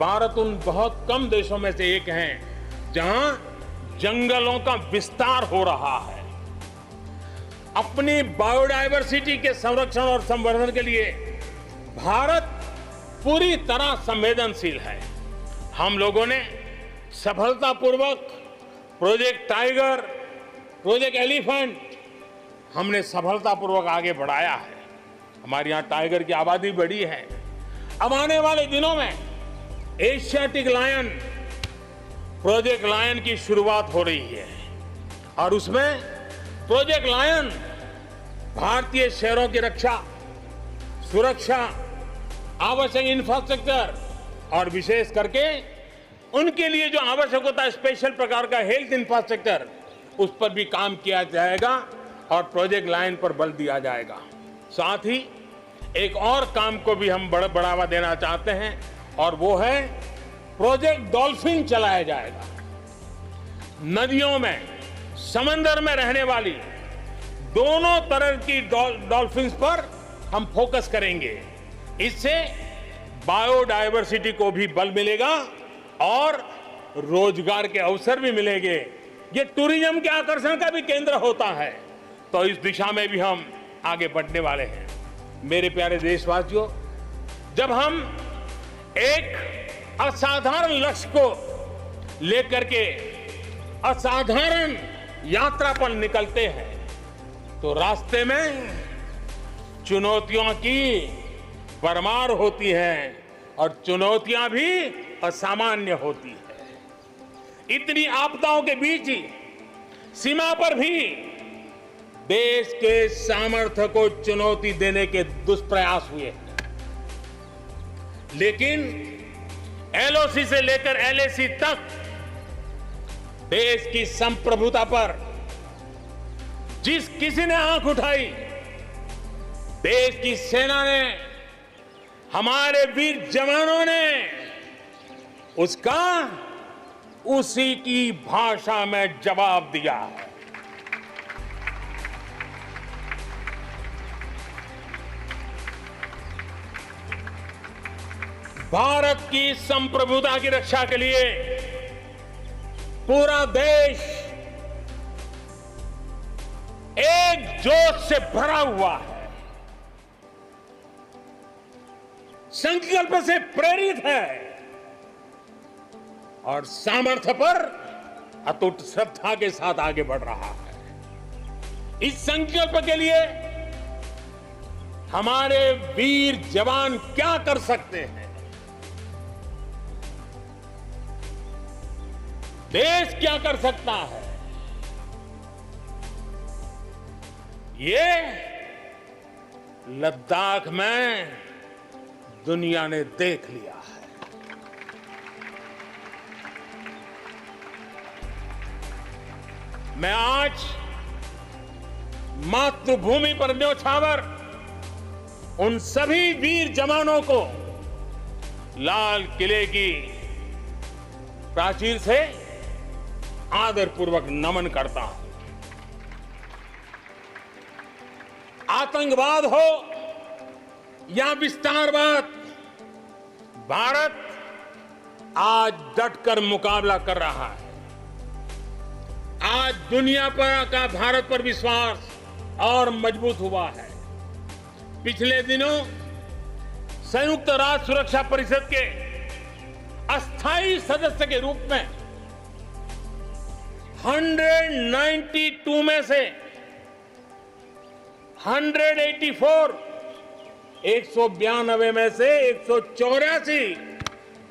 भारत उन बहुत कम देशों में से एक है जहां जंगलों का विस्तार हो रहा है। अपनी बायोडायवर्सिटी के संरक्षण और संवर्धन के लिए भारत पूरी तरह संवेदनशील है। हम लोगों ने सफलतापूर्वक प्रोजेक्ट टाइगर, प्रोजेक्ट एलिफेंट हमने सफलतापूर्वक आगे बढ़ाया है। हमारे यहाँ टाइगर की आबादी बढ़ी है। अब आने वाले दिनों में एशियाटिक लायन, प्रोजेक्ट लायन की शुरुआत हो रही है और उसमें प्रोजेक्ट लायन भारतीय शहरों की रक्षा, सुरक्षा, आवश्यक इंफ्रास्ट्रक्चर और विशेष करके उनके लिए जो आवश्यक होता है स्पेशल प्रकार का हेल्थ इंफ्रास्ट्रक्चर, उस पर भी काम किया जाएगा और प्रोजेक्ट लाइन पर बल दिया जाएगा। साथ ही एक और काम को भी हम बढ़ावा देना चाहते हैं और वो है प्रोजेक्ट डॉल्फिन चलाया जाएगा। नदियों में, समंदर में रहने वाली दोनों तरह की डॉल्फिन्स पर हम फोकस करेंगे। इससे बायोडायवर्सिटी को भी बल मिलेगा और रोजगार के अवसर भी मिलेंगे। ये टूरिज्म के आकर्षण का भी केंद्र होता है, तो इस दिशा में भी हम आगे बढ़ने वाले हैं। मेरे प्यारे देशवासियों, जब हम एक असाधारण लक्ष्य को लेकर के असाधारण यात्रा पर निकलते हैं तो रास्ते में चुनौतियों की भरमार होती है और चुनौतियां भी असामान्य होती है। इतनी आपदाओं के बीच ही सीमा पर भी देश के सामर्थ्य को चुनौती देने के दुष्प्रयास हुए, लेकिन एलओसी से लेकर एलएसी तक देश की संप्रभुता पर जिस किसी ने आंख उठाई, देश की सेना ने, हमारे वीर जवानों ने उसका उसी की भाषा में जवाब दिया है। भारत की संप्रभुता की रक्षा के लिए पूरा देश एक जोश से भरा हुआ है, संकल्प से प्रेरित है और सामर्थ्य पर अटूट श्रद्धा के साथ आगे बढ़ रहा है। इस संकल्प के लिए हमारे वीर जवान क्या कर सकते हैं, देश क्या कर सकता है, ये लद्दाख में दुनिया ने देख लिया है। मैं आज मातृभूमि पर न्योछावर उन सभी वीर जवानों को लाल किले की प्राचीर से आदरपूर्वक नमन करता हूं। आतंकवाद हो या विस्तारवाद, भारत आज डटकर मुकाबला कर रहा है। आज दुनिया पर का भारत पर विश्वास और मजबूत हुआ है। पिछले दिनों संयुक्त राष्ट्र सुरक्षा परिषद के अस्थायी सदस्य के रूप में 192 में से 192 में से 184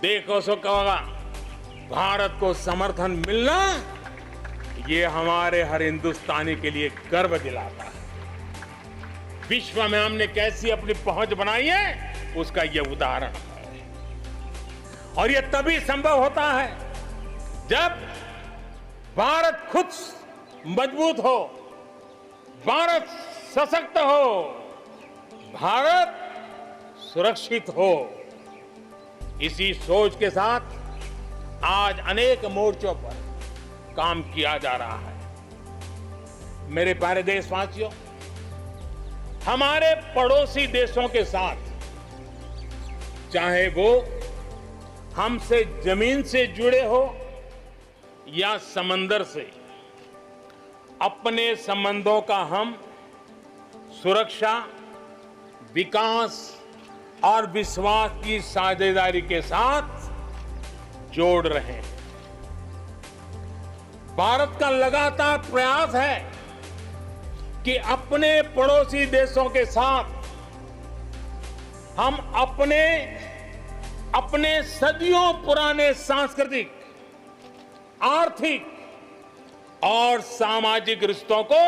देखो सो कहोगा भारत को समर्थन मिलना, ये हमारे हर हिंदुस्तानी के लिए गर्व दिलाता है। विश्व में हमने कैसी अपनी पहुंच बनाई है, उसका यह उदाहरण है। और यह तभी संभव होता है जब भारत खुद मजबूत हो, भारत सशक्त हो, भारत सुरक्षित हो। इसी सोच के साथ आज अनेक मोर्चों पर काम किया जा रहा है। मेरे प्यारे देशवासियों, हमारे पड़ोसी देशों के साथ, चाहे वो हमसे जमीन से जुड़े हो या समंदर से, अपने संबंधों का हम सुरक्षा, विकास और विश्वास की साझेदारी के साथ जोड़ रहे हैं। भारत का लगातार प्रयास है कि अपने पड़ोसी देशों के साथ हम अपने सदियों पुराने सांस्कृतिक, आर्थिक और सामाजिक रिश्तों को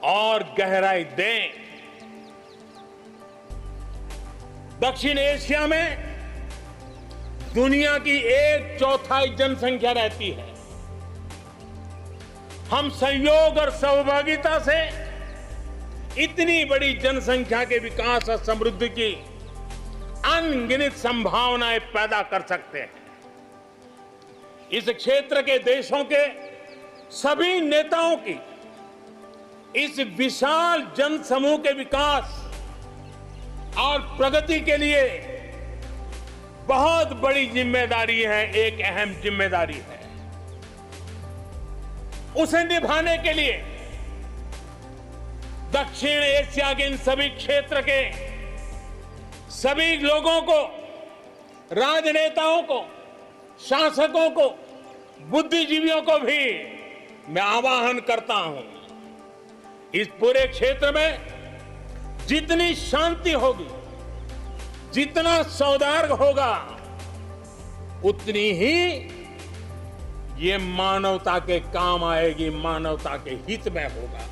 और गहराई दें। दक्षिण एशिया में दुनिया की 1/4 जनसंख्या रहती है। हम संयोग और सहभागिता से इतनी बड़ी जनसंख्या के विकास और समृद्धि की अनगिनत संभावनाएं पैदा कर सकते हैं। इस क्षेत्र के देशों के सभी नेताओं की इस विशाल जनसमूह के विकास और प्रगति के लिए बहुत बड़ी जिम्मेदारी है, एक अहम जिम्मेदारी है। उसे निभाने के लिए दक्षिण एशिया के इन सभी क्षेत्र के सभी लोगों को, राजनेताओं को, शासकों को, बुद्धिजीवियों को भी मैं आह्वान करता हूं, इस पूरे क्षेत्र में जितनी शांति होगी, जितना सौहार्द होगा, उतनी ही ये मानवता के काम आएगी, मानवता के हित में होगा।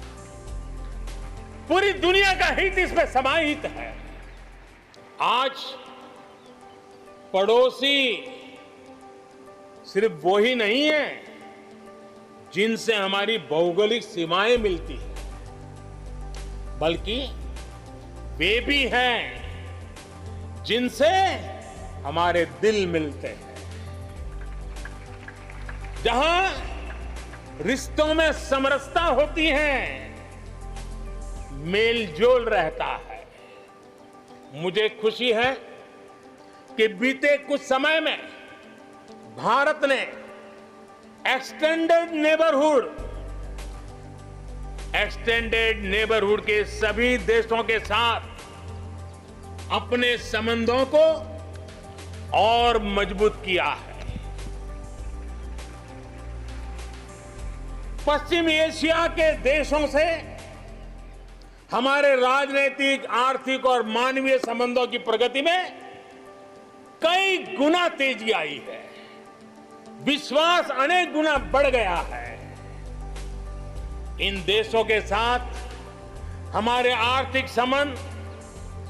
पूरी दुनिया का हित इसमें समाहित है। आज पड़ोसी सिर्फ वो ही नहीं है जिनसे हमारी भौगोलिक सीमाएं मिलती हैं, बल्कि वे भी हैं जिनसे हमारे दिल मिलते हैं। जहां रिश्तों में समरसता होती है, मेल जोल रहता है। मुझे खुशी है कि बीते कुछ समय में भारत ने एक्सटेंडेड नेबरहुड के सभी देशों के साथ अपने संबंधों को और मजबूत किया है। पश्चिमी एशिया के देशों से हमारे राजनीतिक, आर्थिक और मानवीय संबंधों की प्रगति में कई गुना तेजी आई है। विश्वास अनेक गुना बढ़ गया है। इन देशों के साथ हमारे आर्थिक संबंध,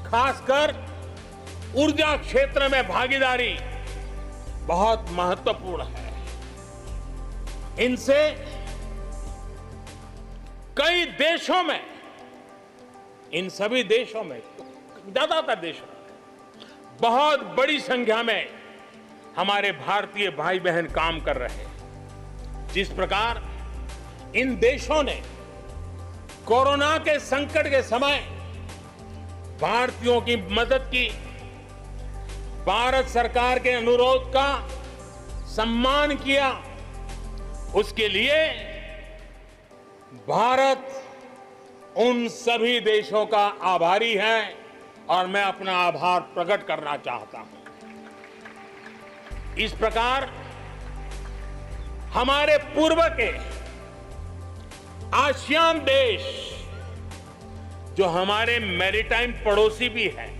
खासकर ऊर्जा क्षेत्र में भागीदारी बहुत महत्वपूर्ण है। इनसे कई देशों में, इन सभी देशों में, ज्यादातर देशों में बहुत बड़ी संख्या में हमारे भारतीय भाई बहन काम कर रहे हैं। जिस प्रकार इन देशों ने कोरोना के संकट के समय भारतीयों की मदद की, भारत सरकार के अनुरोध का सम्मान किया, उसके लिए भारत उन सभी देशों का आभारी है और मैं अपना आभार प्रकट करना चाहता हूं। इस प्रकार हमारे पूर्व के आसियान देश, जो हमारे मैरीटाइम पड़ोसी भी हैं,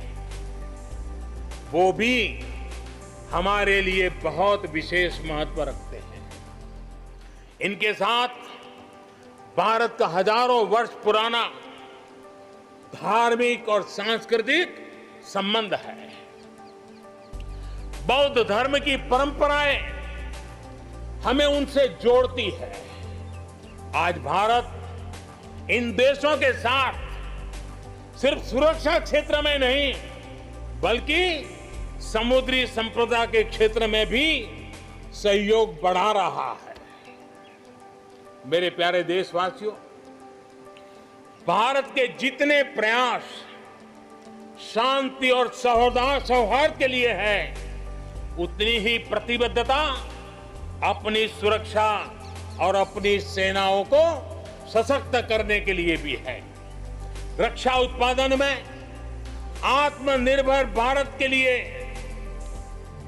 वो भी हमारे लिए बहुत विशेष महत्व रखते हैं। इनके साथ भारत का हजारों वर्ष पुराना धार्मिक और सांस्कृतिक संबंध है। बौद्ध धर्म की परंपराएं हमें उनसे जोड़ती है। आज भारत इन देशों के साथ सिर्फ सुरक्षा क्षेत्र में नहीं, बल्कि समुद्री संपदा के क्षेत्र में भी सहयोग बढ़ा रहा है। मेरे प्यारे देशवासियों, भारत के जितने प्रयास शांति और सौहार्द के लिए है, उतनी ही प्रतिबद्धता अपनी सुरक्षा और अपनी सेनाओं को सशक्त करने के लिए भी है। रक्षा उत्पादन में आत्मनिर्भर भारत के लिए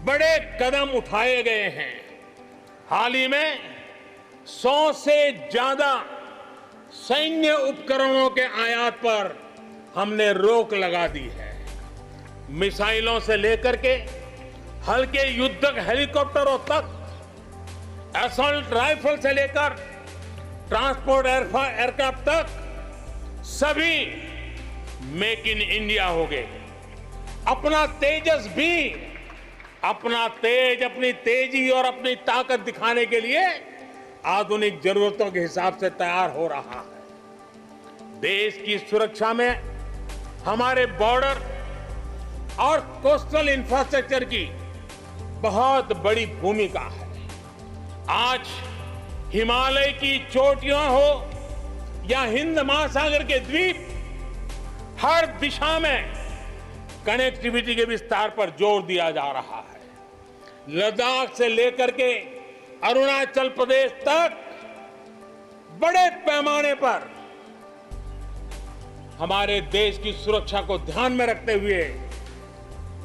बड़े कदम उठाए गए हैं। हाल ही में 100 से ज्यादा सैन्य उपकरणों के आयात पर हमने रोक लगा दी है। मिसाइलों से लेकर के हल्के युद्धक हेलीकॉप्टरों तक, असॉल्ट राइफल से लेकर ट्रांसपोर्ट एयरक्राफ्ट तक, सभी मेक इन इंडिया हो गए। अपना तेजस भी अपनी तेजी और अपनी ताकत दिखाने के लिए आधुनिक जरूरतों के हिसाब से तैयार हो रहा है। देश की सुरक्षा में हमारे बॉर्डर और कोस्टल इंफ्रास्ट्रक्चर की बहुत बड़ी भूमिका है। आज हिमालय की चोटियां हो या हिंद महासागर के द्वीप, हर दिशा में कनेक्टिविटी के विस्तार पर जोर दिया जा रहा है। लद्दाख से लेकर के अरुणाचल प्रदेश तक बड़े पैमाने पर हमारे देश की सुरक्षा को ध्यान में रखते हुए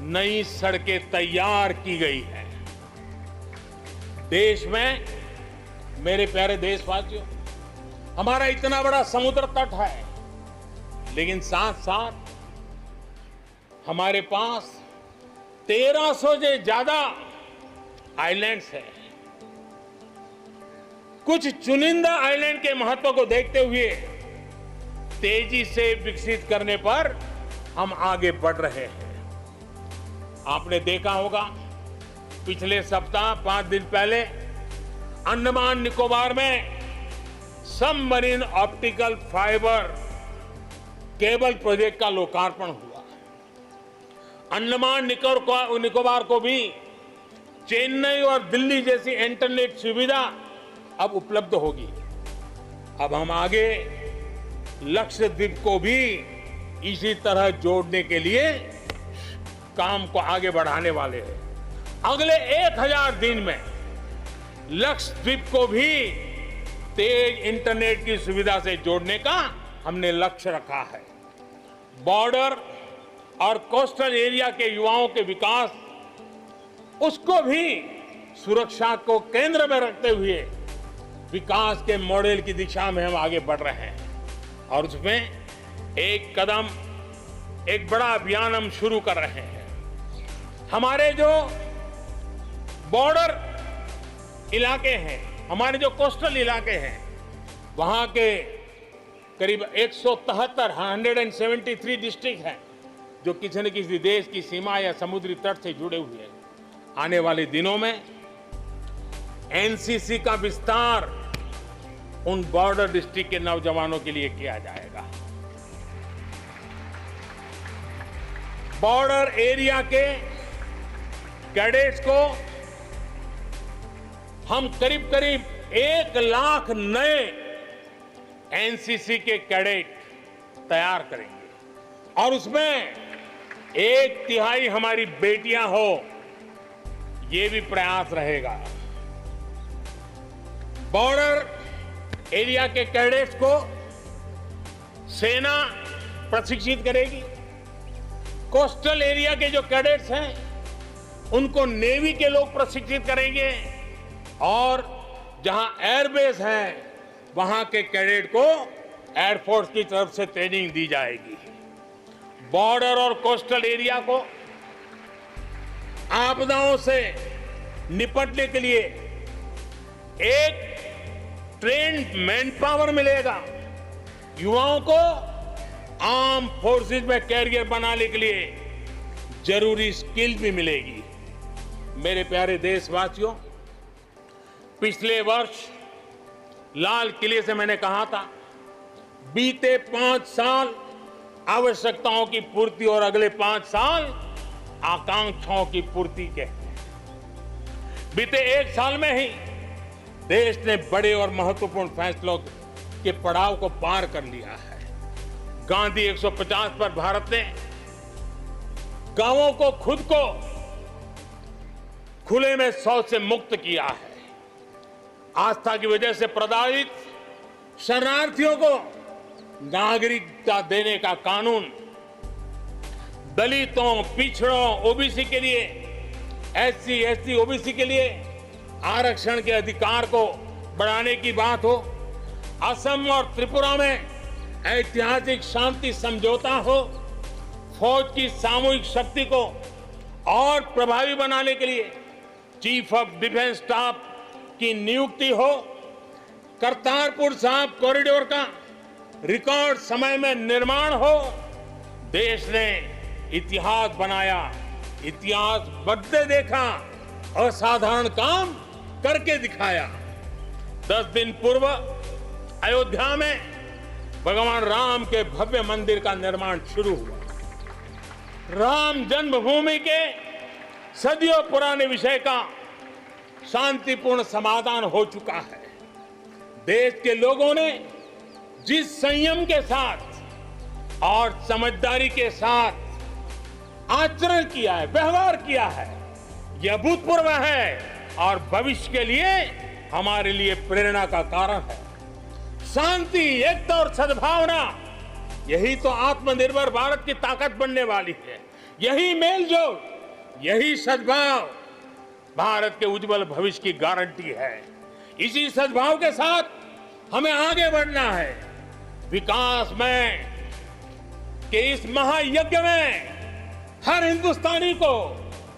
नई सड़कें तैयार की गई है। देश में, मेरे प्यारे देशवासियों, हमारा इतना बड़ा समुद्र तट है, लेकिन साथ साथ हमारे पास 1300 से ज्यादा आइलैंड्स हैं। कुछ चुनिंदा आइलैंड के महत्व को देखते हुए तेजी से विकसित करने पर हम आगे बढ़ रहे हैं। आपने देखा होगा, पिछले सप्ताह 5 दिन पहले अंडमान निकोबार में submarine optical fibre cable project का लोकार्पण हुआ। अंडमान निकोबार को भी चेन्नई और दिल्ली जैसी इंटरनेट सुविधा अब उपलब्ध होगी। अब हम आगे लक्षद्वीप को भी इसी तरह जोड़ने के लिए काम को आगे बढ़ाने वाले हैं। अगले 1000 दिन में लक्षद्वीप को भी तेज इंटरनेट की सुविधा से जोड़ने का हमने लक्ष्य रखा है। बॉर्डर और कोस्टल एरिया के युवाओं के विकास, उसको भी सुरक्षा को केंद्र में रखते हुए विकास के मॉडल की दिशा में हम आगे बढ़ रहे हैं। और उसमें एक कदम, एक बड़ा अभियान हम शुरू कर रहे हैं। हमारे जो बॉर्डर इलाके हैं, हमारे जो कोस्टल इलाके हैं, वहां के करीब 173 डिस्ट्रिक्ट हैं जो किसी न किसी देश की सीमा या समुद्री तट से जुड़े हुए हैं। आने वाले दिनों में एनसीसी का विस्तार उन बॉर्डर डिस्ट्रिक्ट के नौजवानों के लिए किया जाएगा। बॉर्डर एरिया के कैडेट्स को हम करीब करीब 1 लाख नए एनसीसी के कैडेट तैयार करेंगे और उसमें 1/3 हमारी बेटियां हो, ये भी प्रयास रहेगा। बॉर्डर एरिया के कैडेट्स को सेना प्रशिक्षित करेगी। कोस्टल एरिया के जो कैडेट्स हैं उनको नेवी के लोग प्रशिक्षित करेंगे और जहां एयरबेस है वहां के कैडेट को एयरफोर्स की तरफ से ट्रेनिंग दी जाएगी। बॉर्डर और कोस्टल एरिया को आपदाओं से निपटने के लिए एक ट्रेन्ड मैन पावर मिलेगा। युवाओं को आर्म फोर्सेस में कैरियर बनाने के लिए जरूरी स्किल भी मिलेगी। मेरे प्यारे देशवासियों, पिछले वर्ष लाल किले से मैंने कहा था, बीते 5 साल आवश्यकताओं की पूर्ति और अगले 5 साल आकांक्षाओं की पूर्ति के। बीते 1 साल में ही देश ने बड़े और महत्वपूर्ण फैसलों के पड़ाव को पार कर लिया है। गांधी 150 पर भारत ने गांवों को खुद को खुले में शौच से मुक्त किया है। आस्था की वजह से प्रताड़ित शरणार्थियों को नागरिकता देने का कानून, दलितों, पिछड़ों, ओबीसी के लिए, एससी, एसटी, ओबीसी के लिए आरक्षण के अधिकार को बढ़ाने की बात हो, असम और त्रिपुरा में ऐतिहासिक शांति समझौता हो, फौज की सामूहिक शक्ति को और प्रभावी बनाने के लिए चीफ ऑफ डिफेंस स्टाफ की नियुक्ति हो, करतारपुर साहिब कॉरिडोर का रिकॉर्ड समय में निर्माण हो। देश ने इतिहास बनाया, इतिहास बदले देखा, असाधारण काम करके दिखाया। 10 दिन पूर्व अयोध्या में भगवान राम के भव्य मंदिर का निर्माण शुरू हुआ। राम जन्मभूमि के सदियों पुराने विषय का शांतिपूर्ण समाधान हो चुका है। देश के लोगों ने जिस संयम के साथ और समझदारी के साथ आचरण किया है, व्यवहार किया है, यह अभूतपूर्व है और भविष्य के लिए हमारे लिए प्रेरणा का कारण है। शांति, एकता और सद्भावना, यही तो आत्मनिर्भर भारत की ताकत बनने वाली है। यही मेलजोल, यही सद्भाव भारत के उज्जवल भविष्य की गारंटी है। इसी सद्भाव के साथ हमें आगे बढ़ना है। विकास में के इस महायज्ञ में हर हिंदुस्तानी को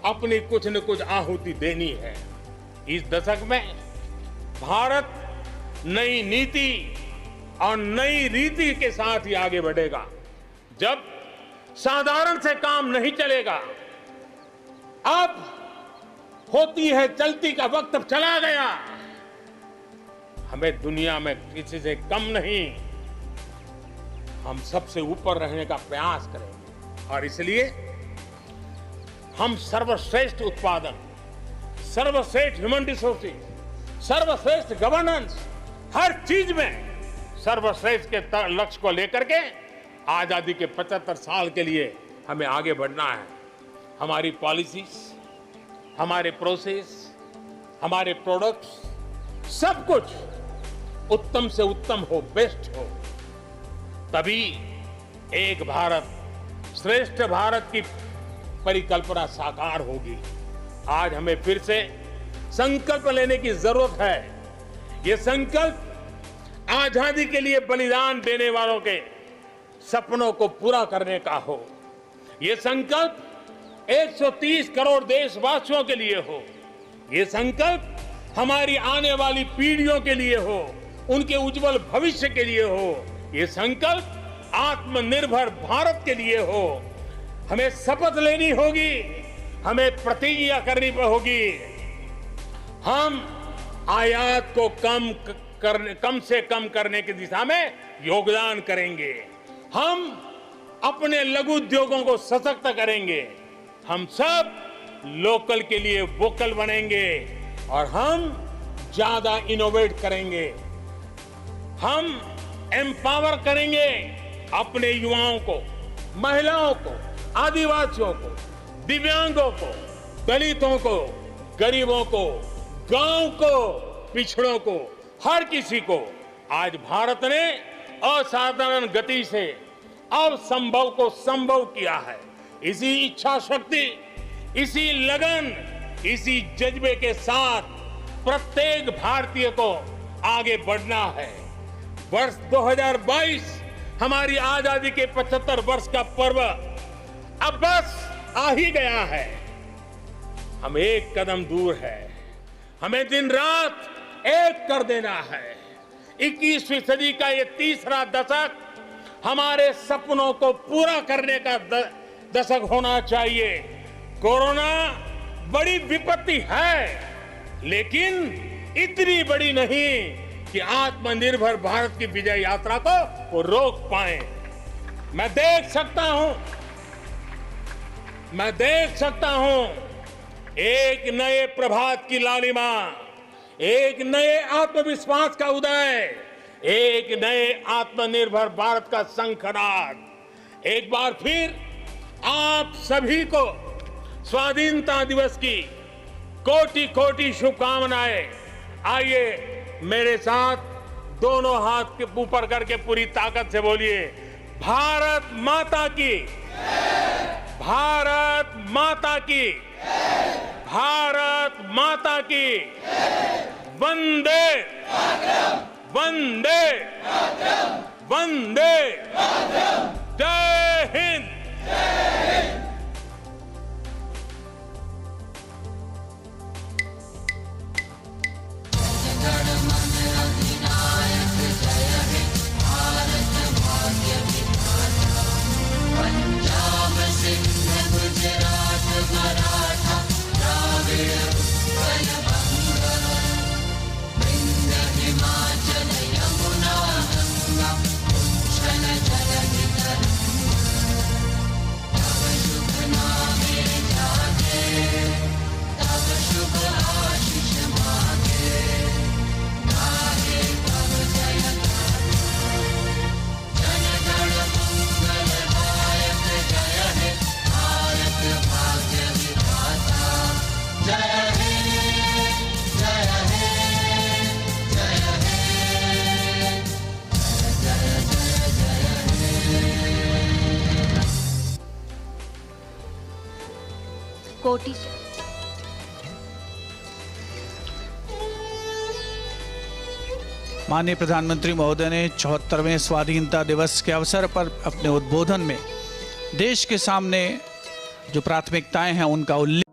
अपनी कुछ न कुछ आहुति देनी है। इस दशक में भारत नई नीति और नई रीति के साथ ही आगे बढ़ेगा। जब साधारण से काम नहीं चलेगा, अब होती है चलती का वक्त अब चला गया। हमें दुनिया में किसी से कम नहीं, हम सबसे ऊपर रहने का प्रयास करेंगे और इसलिए हम सर्वश्रेष्ठ उत्पादन, सर्वश्रेष्ठ ह्यूमन रिसोर्सेज, सर्वश्रेष्ठ गवर्नेंस, हर चीज में सर्वश्रेष्ठ के लक्ष्य को लेकर के आजादी के 75 साल के लिए हमें आगे बढ़ना है। हमारी पॉलिसीज, हमारे प्रोसेस, हमारे प्रोडक्ट्स, सब कुछ उत्तम से उत्तम हो, बेस्ट हो, तभी एक भारत श्रेष्ठ भारत की परिकल्पना साकार होगी। आज हमें फिर से संकल्प लेने की जरूरत है। ये संकल्प आजादी के लिए बलिदान देने वालों के सपनों को पूरा करने का हो। ये संकल्प 130 करोड़ देशवासियों के लिए हो। ये संकल्प हमारी आने वाली पीढ़ियों के लिए हो, उनके उज्जवल भविष्य के लिए हो। ये संकल्प आत्मनिर्भर भारत के लिए हो। हमें शपथ लेनी होगी, हमें प्रतिज्ञा करनी होगी। हम आयात को कम कम से कम करने की दिशा में योगदान करेंगे। हम अपने लघु उद्योगों को सशक्त करेंगे। हम सब लोकल के लिए वोकल बनेंगे और हम ज्यादा इनोवेट करेंगे। हम एम्पावर करेंगे अपने युवाओं को, महिलाओं को, आदिवासियों को, दिव्यांगों को, दलितों को, गरीबों को, गांव को, पिछड़ों को, हर किसी को। आज भारत ने असाधारण गति से असंभव को संभव किया है। इसी इच्छा शक्ति, इसी लगन, इसी जज्बे के साथ प्रत्येक भारतीय को आगे बढ़ना है। वर्ष 2022 हमारी आजादी के 75 वर्ष का पर्व अब बस आ ही गया है। हम एक कदम दूर है। हमें दिन रात एक कर देना है। 21वीं सदी का ये तीसरा दशक हमारे सपनों को पूरा करने का दशक होना चाहिए। कोरोना बड़ी विपत्ति है, लेकिन इतनी बड़ी नहीं कि आत्मनिर्भर भारत की विजय यात्रा को वो रोक पाए। मैं देख सकता हूं एक नए प्रभात की लालिमा, एक नए आत्मविश्वास का उदय, एक नए आत्मनिर्भर भारत का शंखनाद। एक बार फिर आप सभी को स्वाधीनता दिवस की कोटि कोटि शुभकामनाएं। आइए मेरे साथ दोनों हाथ के ऊपर करके पूरी ताकत से बोलिए, भारत माता की, भारत माता की, भारत माता की, वंदे वंदे वंदे, जय हिंद। कोटि माननीय प्रधानमंत्री महोदय ने 74वें स्वाधीनता दिवस के अवसर पर अपने उद्बोधन में देश के सामने जो प्राथमिकताएं हैं उनका उल्लेख